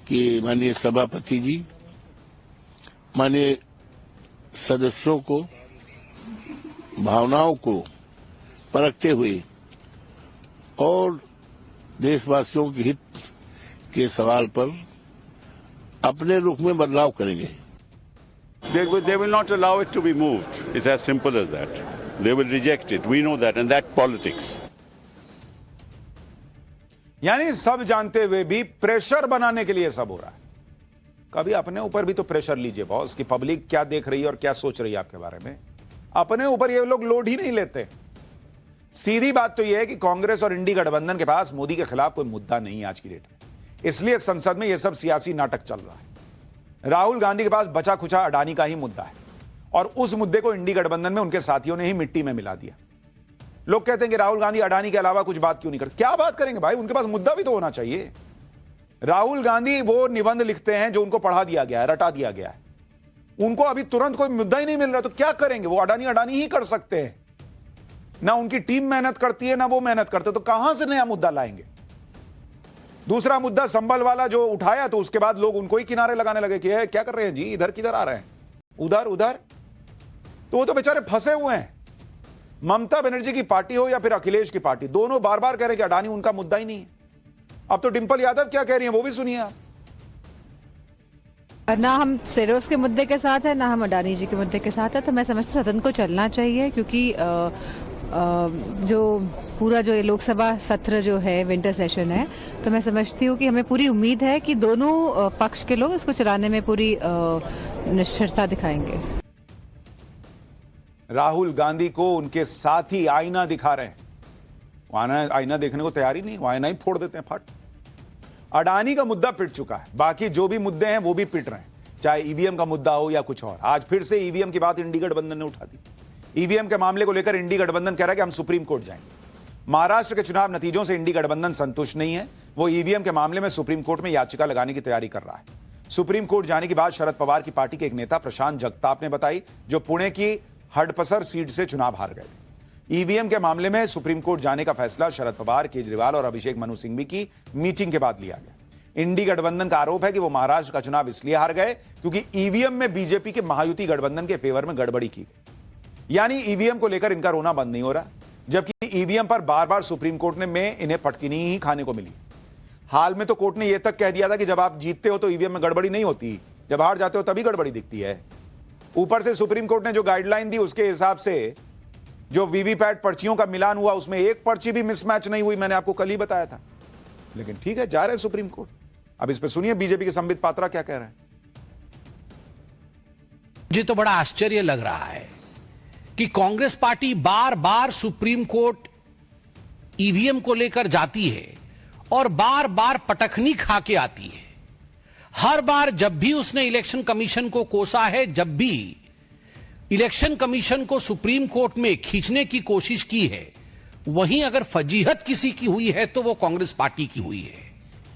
कि माननीय सभापति जी माननीय सदस्यों को भावनाओं को परखते हुए और देशवासियों के हित के सवाल पर अपने रुख में बदलाव करेंगे। They will not allow it to be moved. It's as simple as that. They will reject it. We know that, and that's politics. यानी सब जानते हुए भी प्रेशर बनाने के लिए सब हो रहा है। कभी अपने ऊपर भी तो प्रेशर लीजिए बॉस, कि पब्लिक क्या देख रही है और क्या सोच रही है आपके बारे में। अपने ऊपर ये लोग लोड ही नहीं लेते। सीधी बात तो यह है कि कांग्रेस और इंडी गठबंधन के पास मोदी के खिलाफ कोई मुद्दा नहीं है आज की डेट में, इसलिए संसद में यह सब सियासी नाटक चल रहा है। राहुल गांधी के पास बचा खुचा अडानी का ही मुद्दा है, और उस मुद्दे को इंडी गठबंधन में उनके साथियों ने ही मिट्टी में मिला दिया। लोग कहते हैं कि राहुल गांधी अडानी के अलावा कुछ बात क्यों नहीं करते। क्या बात करेंगे भाई, उनके पास मुद्दा भी तो होना चाहिए। राहुल गांधी वो निबंध लिखते हैं जो उनको पढ़ा दिया गया है, रटा दिया गया है। उनको अभी तुरंत कोई मुद्दा ही नहीं मिल रहा, तो क्या करेंगे। वो अडानी अडानी ही कर सकते हैं, ना उनकी टीम मेहनत करती है ना वो मेहनत करते, तो कहां से नया मुद्दा लाएंगे। दूसरा मुद्दा संबल वाला जो उठाया, तो उसके बाद लोग उनको ही किनारे लगाने लगे कि क्या कर रहे हैं जी, इधर किधर आ रहे हैं, उधर उधर। तो वो तो बेचारे फंसे हुए हैं। ममता बनर्जी की पार्टी हो या फिर अखिलेश की पार्टी, दोनों बार बार कह रहे कि अडानी उनका मुद्दा ही नहीं है। अब तो डिंपल यादव क्या कह रही है वो भी सुनिए आप। ना हम सेरोस के मुद्दे के साथ है, ना हम अडानी जी के मुद्दे के साथ है। तो मैं समझती हूँ सदन को चलना चाहिए, क्योंकि जो पूरा जो लोकसभा सत्र जो है विंटर सेशन है, तो मैं समझती हूँ कि हमें पूरी उम्मीद है कि दोनों पक्ष के लोग इसको चलाने में पूरी निष्ठुरता दिखाएंगे। राहुल गांधी को उनके साथी आईना दिखा रहे हैं, आईना देखने को तैयार ही नहीं, वो आईना ही फोड़ देते हैं फट। अडानी का मुद्दा पिट चुका है, बाकी जो भी मुद्दे हैं वो भी पिट रहे हैं, चाहे ईवीएम का मुद्दा हो या कुछ और। आज फिर से ईवीएम की बात इंडी गठबंधन ने उठा दी। ईवीएम के मामले को लेकर इंडी गठबंधन कह रहा है कि हम सुप्रीम कोर्ट जाएंगे। महाराष्ट्र के चुनाव नतीजों से इंडी गठबंधन संतुष्ट नहीं है, वो ईवीएम के मामले में सुप्रीम कोर्ट में याचिका लगाने की तैयारी कर रहा है। सुप्रीम कोर्ट जाने की बात शरद पवार की पार्टी के एक नेता प्रशांत जगताप ने बताई, जो पुणे की हडपसर सीट से चुनाव हार गए थे। ईवीएम के मामले में सुप्रीम कोर्ट जाने का फैसला शरद पवार, केजरीवाल और अभिषेक मनु सिंघवी की मीटिंग के बाद लिया गया। इंडी गठबंधन का आरोप है कि वो महाराष्ट्र का चुनाव इसलिए हार गए क्योंकि ईवीएम में बीजेपी के महायुति गठबंधन के फेवर में गड़बड़ी की गई। यानी ईवीएम को लेकर इनका रोना बंद नहीं हो रहा, जबकि ईवीएम पर बार बार सुप्रीम कोर्ट में इन्हें पटकिनी ही खाने को मिली। हाल में तो कोर्ट ने यह तक कह दिया था कि जब आप जीतते हो तो ईवीएम में गड़बड़ी नहीं होती, जब हार जाते हो तभी गड़बड़ी दिखती है। ऊपर से सुप्रीम कोर्ट ने जो गाइडलाइन दी उसके हिसाब से जो वीवीपैट पर्चियों का मिलान हुआ उसमें एक पर्ची भी मिसमैच नहीं हुई, मैंने आपको कल ही बताया था। लेकिन ठीक है, जा रहे सुप्रीम कोर्ट। अब इस पर सुनिए बीजेपी के संबित पात्रा क्या कह रहे हैं। मुझे तो बड़ा आश्चर्य लग रहा है कि कांग्रेस पार्टी बार बार सुप्रीम कोर्ट ईवीएम को लेकर जाती है और बार बार पटखनी खा के आती है। हर बार जब भी उसने इलेक्शन कमीशन को कोसा है, जब भी इलेक्शन कमीशन को सुप्रीम कोर्ट में खींचने की कोशिश की है, वहीं अगर फजीहत किसी की हुई है तो वो कांग्रेस पार्टी की हुई है।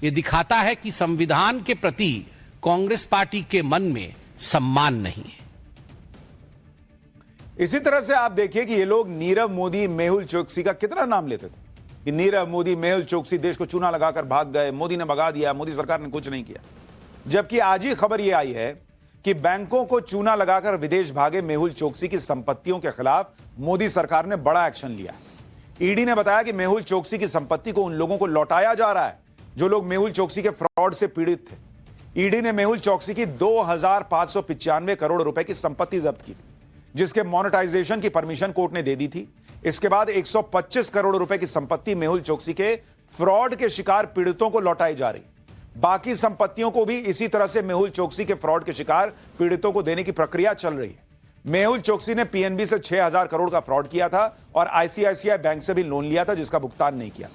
ये दिखाता है कि संविधान के प्रति कांग्रेस पार्टी के मन में सम्मान नहीं है। इसी तरह से आप देखिए कि ये लोग नीरव मोदी, मेहुल चोकसी का कितना नाम लेते थे कि नीरव मोदी, मेहुल चोकसी देश को चूना लगाकर भाग गए, मोदी ने भगा दिया, मोदी सरकार ने कुछ नहीं किया। जबकि आज ही खबर यह आई है कि बैंकों को चूना लगाकर विदेश भागे मेहुल चोकसी की संपत्तियों के खिलाफ मोदी सरकार ने बड़ा एक्शन लिया है। ईडी ने बताया कि मेहुल चोकसी की संपत्ति को उन लोगों को लौटाया जा रहा है जो लोग मेहुल चोकसी के फ्रॉड से पीड़ित थे। ईडी ने मेहुल चोकसी की 2595 करोड़ रुपए की संपत्ति जब्त की थी, जिसके मोनेटाइजेशन की परमिशन कोर्ट ने दे दी थी। इसके बाद 125 करोड़ रुपए की संपत्ति मेहुल चोकसी के फ्रॉड के शिकार पीड़ितों को लौटाई जा रही। बाकी संपत्तियों को भी इसी तरह से मेहुल चोकसी के फ्रॉड के शिकार पीड़ितों को देने की प्रक्रिया चल रही है। मेहुल चोकसी ने पीएनबी से 6000 करोड़ का फ्रॉड किया था और आईसीआईसीआई बैंक से भी लोन लिया था, जिसका भुगतान नहीं किया।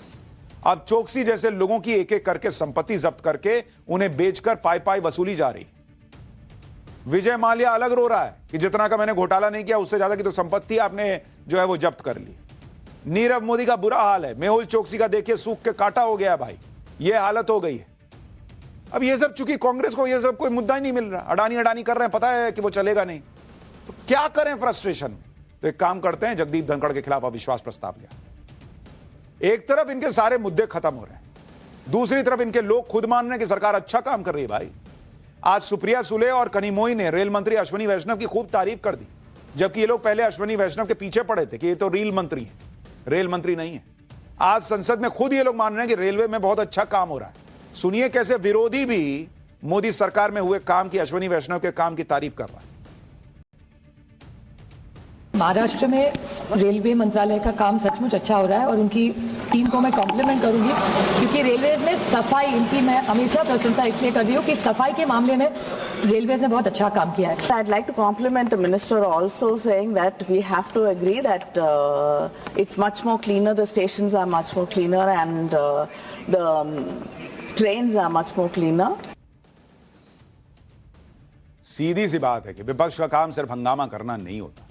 अब चोकसी जैसे लोगों की एक एक करके संपत्ति जब्त करके उन्हें बेचकर पाई पाई वसूली जा रही। विजय माल्या अलग रो रहा है कि जितना का मैंने घोटाला नहीं किया उससे ज्यादा की तो संपत्ति आपने जो है वो जब्त कर ली। नीरव मोदी का बुरा हाल है, मेहुल चोकसी का देखिए सूख के काटा हो गया भाई, ये हालत हो गई है। अब ये सब चूंकि कांग्रेस को ये सब कोई मुद्दा ही नहीं मिल रहा, अडानी अडानी कर रहे हैं, पता है कि वो चलेगा नहीं, तो क्या करें फ्रस्ट्रेशन में। तो एक काम करते हैं, जगदीप धनखड़ के खिलाफ अविश्वास प्रस्ताव लिया। एक तरफ इनके सारे मुद्दे खत्म हो रहे हैं, दूसरी तरफ इनके लोग खुद मान रहे हैं कि सरकार अच्छा काम कर रही है भाई। आज सुप्रिया सुले और कनिमोई ने रेल मंत्री अश्विनी वैष्णव की खूब तारीफ कर दी, जबकि ये लोग पहले अश्विनी वैष्णव के पीछे पड़े थे कि ये तो रेल मंत्री है, रेल मंत्री नहीं है। आज संसद में खुद ये लोग मान रहे हैं कि रेलवे में बहुत अच्छा काम हो रहा है। सुनिए कैसे विरोधी भी मोदी सरकार में हुए काम की, अश्विनी वैष्णव के काम की तारीफ कर रहा है। महाराष्ट्र में रेलवे मंत्रालय का काम सचमुच अच्छा हो रहा है और उनकी टीम को मैं कॉम्प्लीमेंट करूंगी, क्योंकि रेलवे में सफाई इनकी मैं हमेशा प्रशंसा इसलिए कर रही हूँ कि सफाई के मामले में रेलवे ने बहुत अच्छा काम किया है। I'd like to compliment the minister also, saying that we have to agree that it's much more cleaner, the stations are much more cleaner and the trains are much more cleaner. सीधी सी बात है कि विपक्ष का काम सिर्फ हंगामा करना नहीं होता।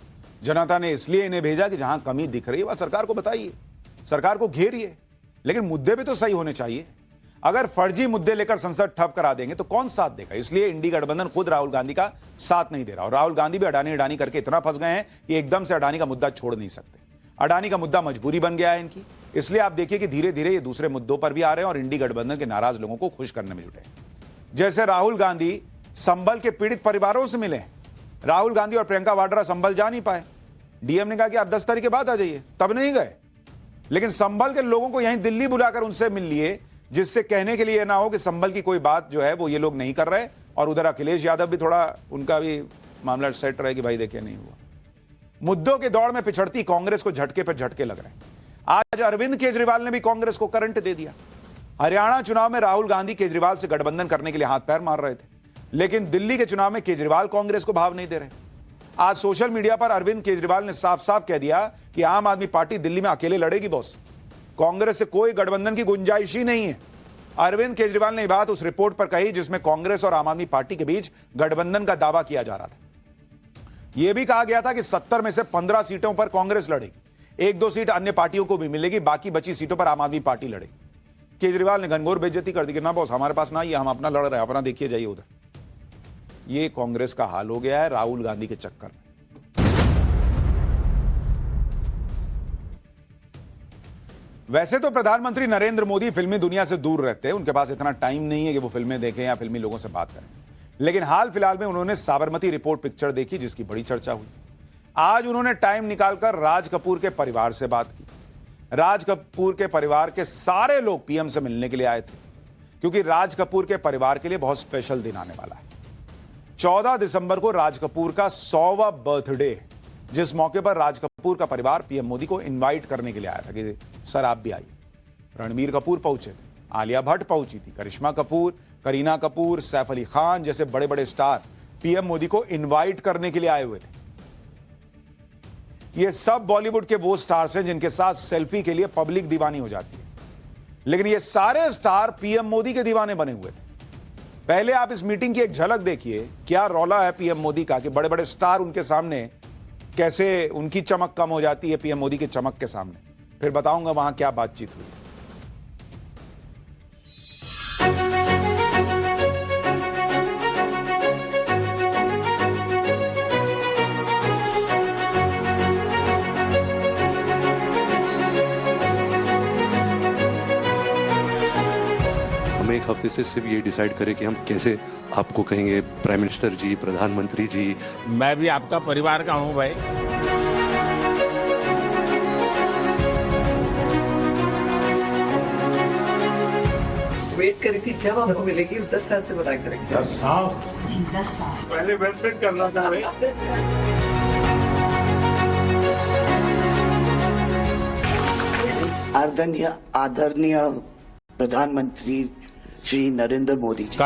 जनता ने इसलिए इन्हें भेजा कि जहां कमी दिख रही है वह सरकार को बताइए, सरकार को घेरिए, लेकिन मुद्दे भी तो सही होने चाहिए। अगर फर्जी मुद्दे लेकर संसद ठप करा देंगे तो कौन साथ देगा। इसलिए इंडी गठबंधन खुद राहुल गांधी का साथ नहीं दे रहा, और राहुल गांधी भी अडानी अडानी करके इतना फंस गए हैं कि एकदम से अडानी का मुद्दा छोड़ नहीं सकते। अडानी का मुद्दा मजबूरी बन गया है इनकी, इसलिए आप देखिए कि धीरे धीरे ये दूसरे मुद्दों पर भी आ रहे हैं और इंडी गठबंधन के नाराज लोगों को खुश करने में जुटे हैं। जैसे राहुल गांधी संभल के पीड़ित परिवारों से मिले, राहुल गांधी और प्रियंका वाड्रा संभल जा नहीं पाए, डीएम ने कहा कि आप 10 तारीख के बाद आ जाइए, तब नहीं गए, लेकिन संभल के लोगों को यहीं दिल्ली बुलाकर उनसे मिल लिए, जिससे कहने के लिए ना हो कि संभल की कोई बात जो है वो ये लोग नहीं कर रहे, और उधर अखिलेश यादव भी थोड़ा उनका भी मामला सेट रहे कि भाई देखिए नहीं हुआ। मुद्दों के दौड़ में पिछड़ती कांग्रेस को झटके पर झटके लग रहे हैं। आज अरविंद केजरीवाल ने भी कांग्रेस को करंट दे दिया। हरियाणा चुनाव में राहुल गांधी केजरीवाल से गठबंधन करने के लिए हाथ पैर मार रहे थे, लेकिन दिल्ली के चुनाव में केजरीवाल कांग्रेस को भाव नहीं दे रहे। आज सोशल मीडिया पर अरविंद केजरीवाल ने साफ साफ कह दिया कि आम आदमी पार्टी दिल्ली में अकेले लड़ेगी बॉस, कांग्रेस से कोई गठबंधन की गुंजाइश ही नहीं है। अरविंद केजरीवाल ने यह बात उस रिपोर्ट पर कही जिसमें कांग्रेस और आम आदमी पार्टी के बीच गठबंधन का दावा किया जा रहा था। यह भी कहा गया था कि 70 में से 15 सीटों पर कांग्रेस लड़ेगी, 1-2 सीट अन्य पार्टियों को भी मिलेगी, बाकी बची सीटों पर आम आदमी पार्टी लड़ेगी। केजरीवाल ने घनघोर बेइज्जती कर दी कि ना बॉस हमारे पास ना ही, हम अपना लड़ रहे हैं, अपना देखिए जाइए उधर। ये कांग्रेस का हाल हो गया है राहुल गांधी के चक्कर में। वैसे तो प्रधानमंत्री नरेंद्र मोदी फिल्मी दुनिया से दूर रहते हैं, उनके पास इतना टाइम नहीं है कि वो फिल्में देखें या फिल्मी लोगों से बात करें, लेकिन हाल फिलहाल में उन्होंने साबरमती रिपोर्ट पिक्चर देखी जिसकी बड़ी चर्चा हुई। आज उन्होंने टाइम निकालकर राज कपूर के परिवार से बात की। राज कपूर के परिवार के सारे लोग पीएम से मिलने के लिए आए थे, क्योंकि राज कपूर के परिवार के लिए बहुत स्पेशल दिन आने वाला है। 14 दिसंबर को राज कपूर का 100वां बर्थडे, जिस मौके पर राज कपूर का परिवार पीएम मोदी को इनवाइट करने के लिए आया था कि सर आप भी आइए। रणबीर कपूर पहुंचे थे, आलिया भट्ट पहुंची थी, करिश्मा कपूर, करीना कपूर, सैफ अली खान जैसे बड़े बड़े स्टार पीएम मोदी को इनवाइट करने के लिए आए हुए थे। ये सब बॉलीवुड के वो स्टार्स हैं जिनके साथ सेल्फी के लिए पब्लिक दीवानी हो जाती है, लेकिन ये सारे स्टार पीएम मोदी के दीवाने बने हुए थे। पहले आप इस मीटिंग की एक झलक देखिए, क्या रौला है पीएम मोदी का कि बड़े बड़े स्टार उनके सामने कैसे उनकी चमक कम हो जाती है पीएम मोदी की चमक के सामने। फिर बताऊंगा वहां क्या बातचीत हुई। हम एक हफ्ते से सिर्फ ये डिसाइड करें कि हम कैसे आपको कहेंगे प्राइम मिनिस्टर जी, प्रधानमंत्री जी। मैं भी आपका परिवार का हूं भाई। वेट करी थी जब आपको मिलेगी, 10 साल से बताया करेंगे। 10 साल जी, 10 साल पहले वैसे करना था भाई। आदरणीय प्रधानमंत्री श्री नरेंद्र मोदी जी।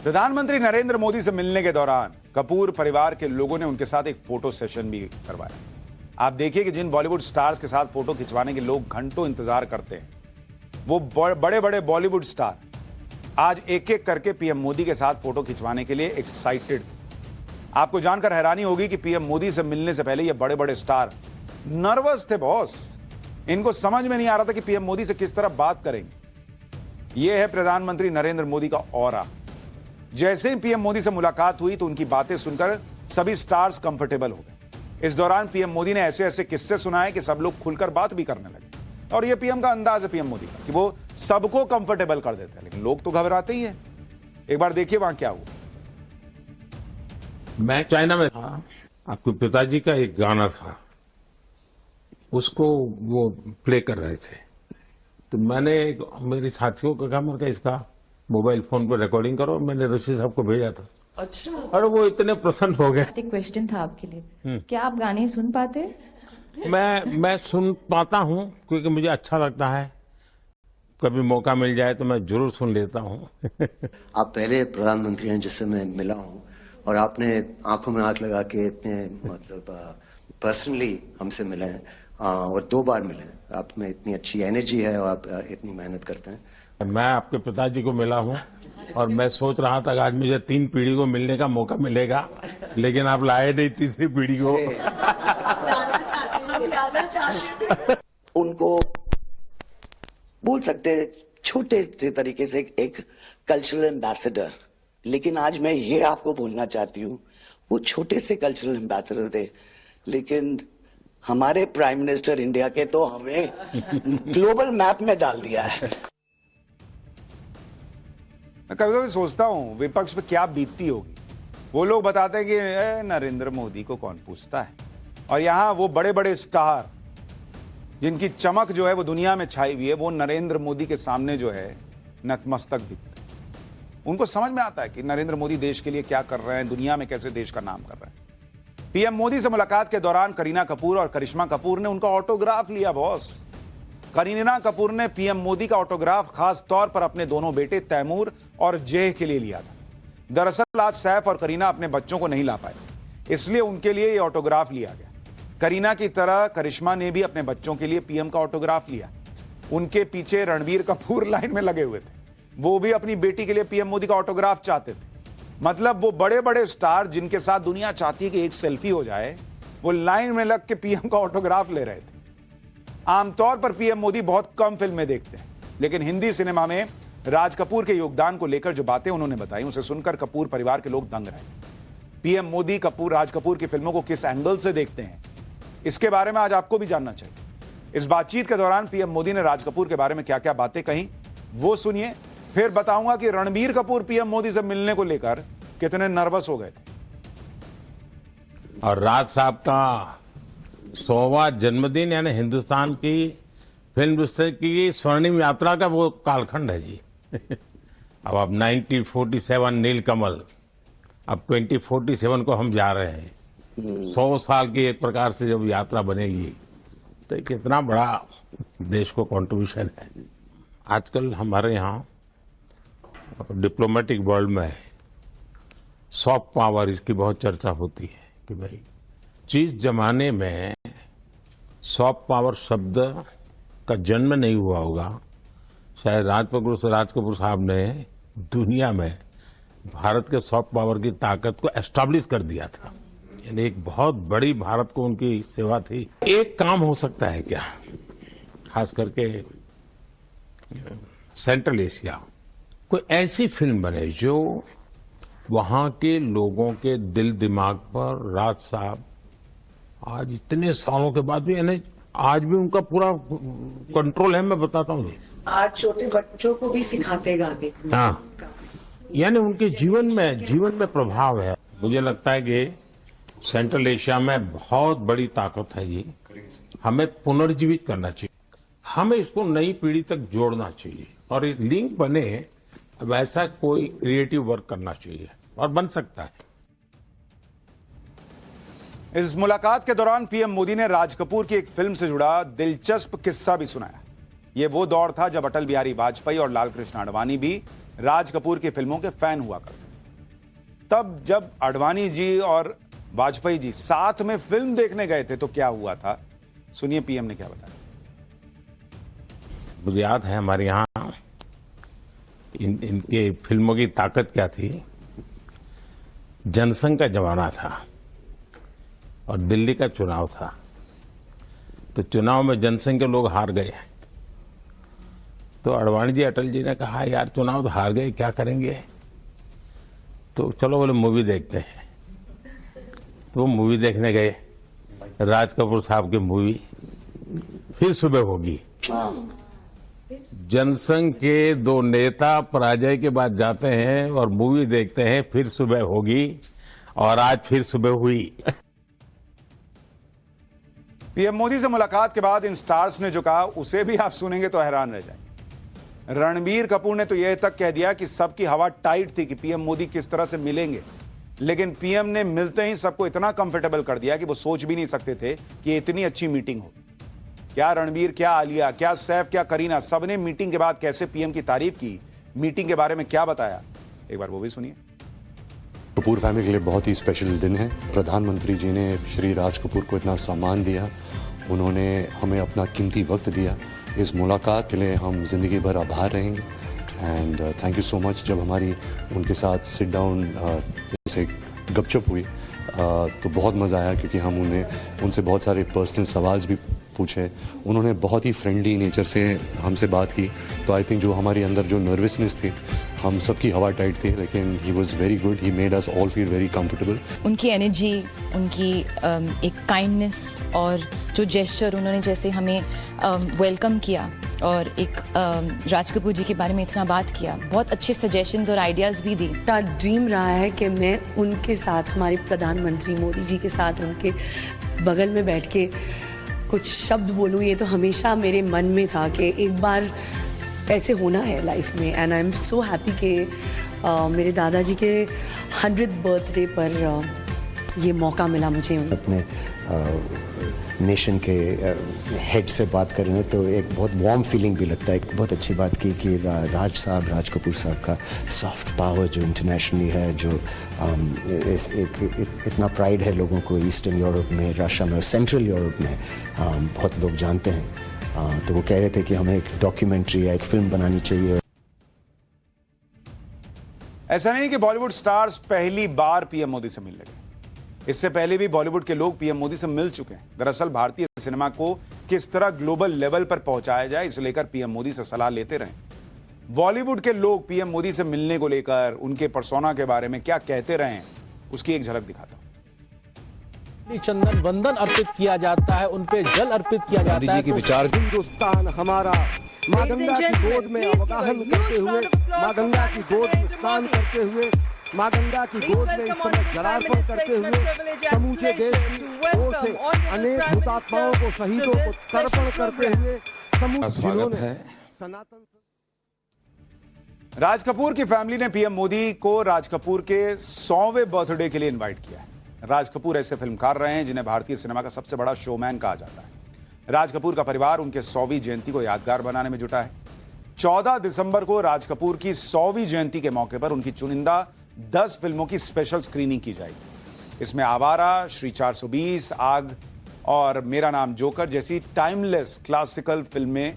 प्रधानमंत्री नरेंद्र मोदी से मिलने के दौरान कपूर परिवार के लोगों ने उनके साथ एक फोटो सेशन भी करवाया। आप देखिए कि जिन बॉलीवुड स्टार्स के साथ फोटो खिंचवाने के लोग घंटों इंतजार करते हैं, वो बड़े बड़े बॉलीवुड स्टार आज एक एक करके पीएम मोदी के साथ फोटो खिंचवाने के लिए एक्साइटेड थे। आपको जानकर हैरानी होगी कि पीएम मोदी से मिलने से पहले ये बड़े बड़े स्टार नर्वस थे बॉस। इनको समझ में नहीं आ रहा था कि पीएम मोदी से किस तरह बात करेंगे। यह है प्रधानमंत्री नरेंद्र मोदी का ऑरा। जैसे ही पीएम मोदी से मुलाकात हुई तो उनकी बातें सुनकर सभी स्टार्स कंफर्टेबल हो गए। इस दौरान पीएम मोदी ने ऐसे ऐसे किस्से सुनाए कि सब लोग खुलकर बात भी करने लगे। और यह पीएम का अंदाज है, पीएम मोदी का, कि वो सबको कंफर्टेबल कर देते हैं, लेकिन लोग तो घबराते ही हैं। एक बार देखिए वहां क्या हुआ। मैं चाइना में था, आपके पिताजी का एक गाना था, उसको वो प्ले कर रहे थे, तो मैंने मेरे साथियों को कहा, मैंने कहा इसका मोबाइल फोन पर रिकॉर्डिंग करो। मैंने ऋषि साहब को भेजा था। अच्छा। और वो इतने प्रसन्न हो गए। एक क्वेश्चन था आपके लिए, क्या आप गाने सुन पाते हैं? मैं सुन पाता हूँ, क्योंकि मुझे अच्छा लगता है। कभी मौका मिल जाए तो मैं जरूर सुन लेता हूँ। आप पहले प्रधानमंत्री हैं जिससे मैं मिला हूँ, और आपने आंखों में आंख लगा के इतने मतलब पर्सनली हमसे मिले हैं, और 2 बार मिले हैं। आप में इतनी अच्छी एनर्जी है और आप इतनी मेहनत करते हैं। मैं आपके पिताजी को मिला हूँ, और मैं सोच रहा था कि आज मुझे 3 पीढ़ी को मिलने का मौका मिलेगा, लेकिन आप लाए नहीं तीसरी पीढ़ी को। उनको बोल सकते हैं छोटे से तरीके से एक कल्चरल एम्बेसडर, लेकिन आज मैं ये आपको बोलना चाहती हूँ, वो छोटे से कल्चरल एम्बेसडर थे, लेकिन हमारे प्राइम मिनिस्टर इंडिया के तो हमें ग्लोबल मैप में डाल दिया है। मैं कभी कभी सोचता हूं विपक्ष पे क्या बीतती होगी। वो लोग बताते हैं कि नरेंद्र मोदी को कौन पूछता है, और यहां वो बड़े बड़े स्टार जिनकी चमक जो है वो दुनिया में छाई हुई है, वो नरेंद्र मोदी के सामने जो है नतमस्तक दिखते हैं। उनको समझ में आता है कि नरेंद्र मोदी देश के लिए क्या कर रहे हैं, दुनिया में कैसे देश का नाम कर रहे हैं। पीएम मोदी से मुलाकात के दौरान करीना कपूर और करिश्मा कपूर ने उनका ऑटोग्राफ लिया बॉस। करीना कपूर ने पीएम मोदी का ऑटोग्राफ खास तौर पर अपने दोनों बेटे तैमूर और जय के लिए लिया था। दरअसल आज सैफ और करीना अपने बच्चों को नहीं ला पाए, इसलिए उनके लिए यह ऑटोग्राफ लिया गया। करीना की तरह करिश्मा ने भी अपने बच्चों के लिए पीएम का ऑटोग्राफ लिया। उनके पीछे रणबीर कपूर लाइन में लगे हुए थे, वो भी अपनी बेटी के लिए पीएम मोदी का ऑटोग्राफ चाहते थे। मतलब वो बड़े बड़े स्टार जिनके साथ दुनिया चाहती है कि एक सेल्फी हो जाए, वो लाइन में लग के पीएम का ऑटोग्राफ ले रहे थे। आमतौर पर पीएम मोदी बहुत कम फिल्में देखते हैं, लेकिन हिंदी सिनेमा में राज कपूर के योगदान को लेकर जो बातें उन्होंने बताई, उसे सुनकर कपूर परिवार के लोग दंग रहे। पीएम मोदी राज कपूर की फिल्मों को किस एंगल से देखते हैं, इसके बारे में आज आपको भी जानना चाहिए। इस बातचीत के दौरान पीएम मोदी ने राज कपूर के बारे में क्या क्या बातें कही, वो सुनिए। फिर बताऊंगा कि रणबीर कपूर पीएम मोदी से मिलने को लेकर कितने नर्वस हो गए थे। और राज साहब का 100वां जन्मदिन, यानी हिंदुस्तान की फिल्म इंडस्ट्री की स्वर्णिम यात्रा का वो कालखंड है जी। अब 1947 नीलकमल, अब 2047 को हम जा रहे हैं। 100 साल की एक प्रकार से जब यात्रा बनेगी तो कितना बड़ा देश को कंट्रीब्यूशन है। आजकल हमारे यहाँ डिप्लोमेटिक वर्ल्ड में सॉफ्ट पावर, इसकी बहुत चर्चा होती है कि भाई जिस जमाने में सॉफ्ट पावर शब्द का जन्म नहीं हुआ होगा, शायद राज कपूर साहब ने दुनिया में भारत के सॉफ्ट पावर की ताकत को एस्टैब्लिश कर दिया था। यानी एक बहुत बड़ी भारत को उनकी सेवा थी। एक काम हो सकता है क्या, खास करके सेंट्रल एशिया, कोई ऐसी फिल्म बने जो वहां के लोगों के दिल दिमाग पर, राज साहब आज इतने सालों के बाद भी, यानी आज भी उनका पूरा कंट्रोल है। मैं बताता हूँ, आज छोटे बच्चों को भी सिखाते गाने। हाँ, यानी उनके जीवन में प्रभाव है। मुझे लगता है कि सेंट्रल एशिया में बहुत बड़ी ताकत है जी। हमें पुनर्जीवित करना चाहिए, हमें इसको नई पीढ़ी तक जोड़ना चाहिए, और एक लिंक बने वैसा कोई क्रिएटिव वर्क करना चाहिए, और बन सकता है। इस मुलाकात के दौरान पीएम मोदी ने राज कपूर की एक फिल्म से जुड़ा दिलचस्प किस्सा भी सुनाया। ये वो दौर था जब अटल बिहारी वाजपेयी और लाल कृष्ण आडवाणी भी राज कपूर की फिल्मों के फैन हुआ करते थे। तब जब आडवाणी जी और वाजपेयी जी साथ में फिल्म देखने गए थे तो क्या हुआ था, सुनिए पीएम ने क्या बताया। मुझे याद है हमारे यहाँ इनके फिल्मों की ताकत क्या थी। जनसंघ का जमाना था और दिल्ली का चुनाव था, तो चुनाव में जनसंघ के लोग हार गए। तो आडवाणी जी, अटल जी ने कहा यार चुनाव तो हार गए, क्या करेंगे? तो चलो बोले मूवी देखते हैं। तो वो मूवी देखने गए, राज कपूर साहब की मूवी फिर सुबह होगी। जनसंघ के दो नेता पराजय के बाद जाते हैं और मूवी देखते हैं फिर सुबह होगी, और आज फिर सुबह हुई। पीएम मोदी से मुलाकात के बाद इन स्टार्स ने जो कहा उसे भी आप सुनेंगे तो हैरान रह जाएंगे। रणबीर कपूर ने तो यह तक कह दिया कि सबकी हवा टाइट थी कि पीएम मोदी किस तरह से मिलेंगे, लेकिन पीएम ने मिलते ही सबको इतना कंफर्टेबल कर दिया कि वो सोच भी नहीं सकते थे कि इतनी अच्छी मीटिंग होगी। क्या रणबीर, क्या आलिया, क्या सैफ, क्या करीना, सबने मीटिंग के बाद कैसे पीएम की तारीफ की, मीटिंग के बारे में क्या बताया, एक बार वो भी सुनिए। कपूर फैमिली के लिए बहुत ही स्पेशल दिन है। प्रधानमंत्री जी ने श्री राज कपूर को इतना सम्मान दिया, उन्होंने हमें अपना कीमती वक्त दिया। इस मुलाकात के लिए हम जिंदगी भर आभार रहेंगे and thank you so much. जब हमारी उनके साथ सिट डाउन जैसे गपशप हुई तो बहुत मज़ा आया, क्योंकि हम उनसे बहुत सारे पर्सनल सवाल भी पूछे। उन्होंने बहुत ही फ्रेंडली नेचर से हमसे बात की। तो आई थिंक जो हमारे अंदर जो नर्वसनेस थी, हम सबकी हवा टाइट थी, लेकिन he was very good, he made us all feel very comfortable. उनकी एनर्जी, उनकी एक काइंडनेस और जो जेस्चर उन्होंने जैसे हमें वेलकम किया और एक राज कपूर जी के बारे में इतना बात किया, बहुत अच्छे सजेशंस और आइडियाज़ भी दी। मेरा ड्रीम रहा है कि मैं उनके साथ, हमारे प्रधानमंत्री मोदी जी के साथ उनके बगल में बैठ के कुछ शब्द बोलूँ। ये तो हमेशा मेरे मन में था कि एक बार ऐसे होना है लाइफ में, and I am so happy कि मेरे दादाजी के 100th बर्थडे पर ये मौका मिला मुझे। अपने नेशन के हेड से बात करें तो एक बहुत वार्म फीलिंग भी लगता है। एक बहुत अच्छी बात की कि राज कपूर साहब का सॉफ्ट पावर जो इंटरनेशनली है, जो इतना प्राइड है लोगों को ईस्टर्न यूरोप में, रशिया में, सेंट्रल यूरोप में बहुत लोग जानते हैं। तो वो कह रहे थे कि हमें एक डॉक्यूमेंट्री या एक फिल्म बनानी चाहिए। ऐसा नहीं कि बॉलीवुड स्टार्स पहली बार पीएम मोदी से मिलने गए, इससे पहले भी बॉलीवुड के लोग पीएम मोदी से मिल चुके हैं। दरअसल भारतीय सिनेमा को किस तरह ग्लोबल लेवल पर पहुंचाया जाए, इसे लेकर पीएम मोदी से सलाह लेते रहे। बॉलीवुड के लोग पीएम मोदी से मिलने को लेकर उनके पर्सोना के बारे में क्या कहते रहे, उसकी एक झलक दिखाता हूं। चंदन वंदन अर्पित किया जाता है, उन पे जल अर्पित किया जाता है। गांधी जी के विचार, हिंदुस्तान हमारा, मां गंगा की गोद में अवगाहन करते हुए, मां गंगा की गोद में स्नान करते हुए, मां गंगा की गोद में इस समय जलार्पण करते हुए समूचे देश की ओर से अनेक हुतात्माओं को, शहीदों को तर्पण करते हुए स्वागत है। सनातन राज कपूर की फैमिली ने पीएम मोदी को राज कपूर के 100वें बर्थडे के लिए इनवाइट किया है। राज कपूर ऐसे फिल्मकार रहे हैं जिन्हें भारतीय सिनेमा का सबसे बड़ा शोमैन कहा जाता है। राज कपूर का परिवार उनके 100वीं जयंती को यादगार बनाने में जुटा है। 14 दिसंबर को राज कपूर की 100वीं जयंती के मौके पर उनकी चुनिंदा 10 फिल्मों की स्पेशल स्क्रीनिंग की जाएगी। इसमें आवारा, श्री 420, आग और मेरा नाम जोकर जैसी टाइमलेस क्लासिकल फिल्में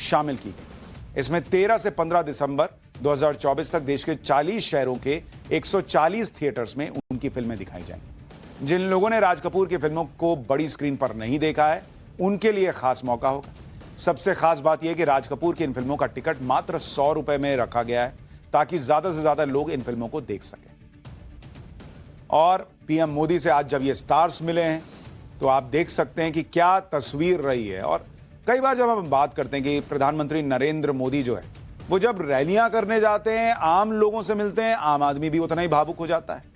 शामिल की गई। इसमें 13 से 15 दिसंबर 2024 तक देश के 40 शहरों के 140 थिएटर्स में उनकी फिल्में दिखाई जाएंगी। जिन लोगों ने राज कपूर की फिल्मों को बड़ी स्क्रीन पर नहीं देखा है, उनके लिए खास मौका होगा। सबसे खास बात यह कि राज कपूर की इन फिल्मों का टिकट मात्र 100 रुपए में रखा गया है, ताकि ज्यादा से ज्यादा लोग इन फिल्मों को देख सकें। और पीएम मोदी से आज जब ये स्टार्स मिले हैं, तो आप देख सकते हैं कि क्या तस्वीर रही है। और कई बार जब हम बात करते हैं कि प्रधानमंत्री नरेंद्र मोदी जो है, वो जब रैलियां करने जाते हैं, आम लोगों से मिलते हैं, आम आदमी भी उतना ही भावुक हो जाता है।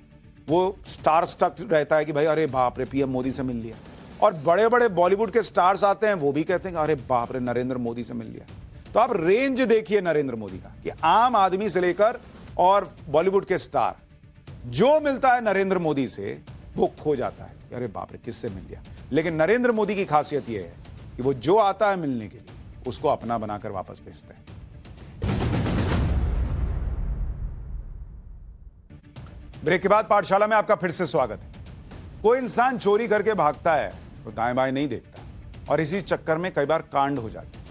वो स्टार स्टक रहता है कि भाई अरे बाप रे, पीएम मोदी से मिल लिया। और बड़े बड़े बॉलीवुड के स्टार्स आते हैं, वो भी कहते हैं अरे बाप रे, नरेंद्र मोदी से मिल लिया। तो आप रेंज देखिए नरेंद्र मोदी का, कि आम आदमी से लेकर और बॉलीवुड के स्टार, जो मिलता है नरेंद्र मोदी से वो खो जाता है, अरे बाप रे किससे मिल लिया। लेकिन नरेंद्र मोदी की खासियत यह है कि वो जो आता है मिलने के लिए, उसको अपना बनाकर वापस भेजते हैं। ब्रेक के बाद पाठशाला में आपका फिर से स्वागत है। कोई इंसान चोरी करके भागता है तो दाएं बाएं नहीं देखता, और इसी चक्कर में कई बार कांड हो जाते हैं।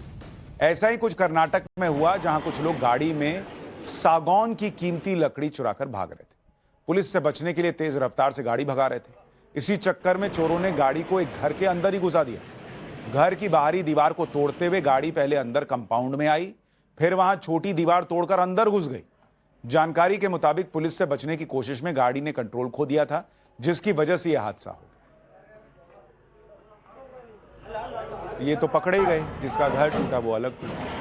ऐसा ही कुछ कर्नाटक में हुआ, जहां कुछ लोग गाड़ी में सागौन की कीमती लकड़ी चुराकर भाग रहे थे। पुलिस से बचने के लिए तेज रफ्तार से गाड़ी भगा रहे थे। इसी चक्कर में चोरों ने गाड़ी को एक घर के अंदर ही घुसा दिया। घर की बाहरी दीवार को तोड़ते हुए गाड़ी पहले अंदर कंपाउंड में आई, फिर वहां छोटी दीवार तोड़कर अंदर घुस गई। जानकारी के मुताबिक पुलिस से बचने की कोशिश में गाड़ी ने कंट्रोल खो दिया था, जिसकी वजह से यह हादसा हो गया। ये तो पकड़े ही गए, जिसका घर टूटा वो अलग टूटा।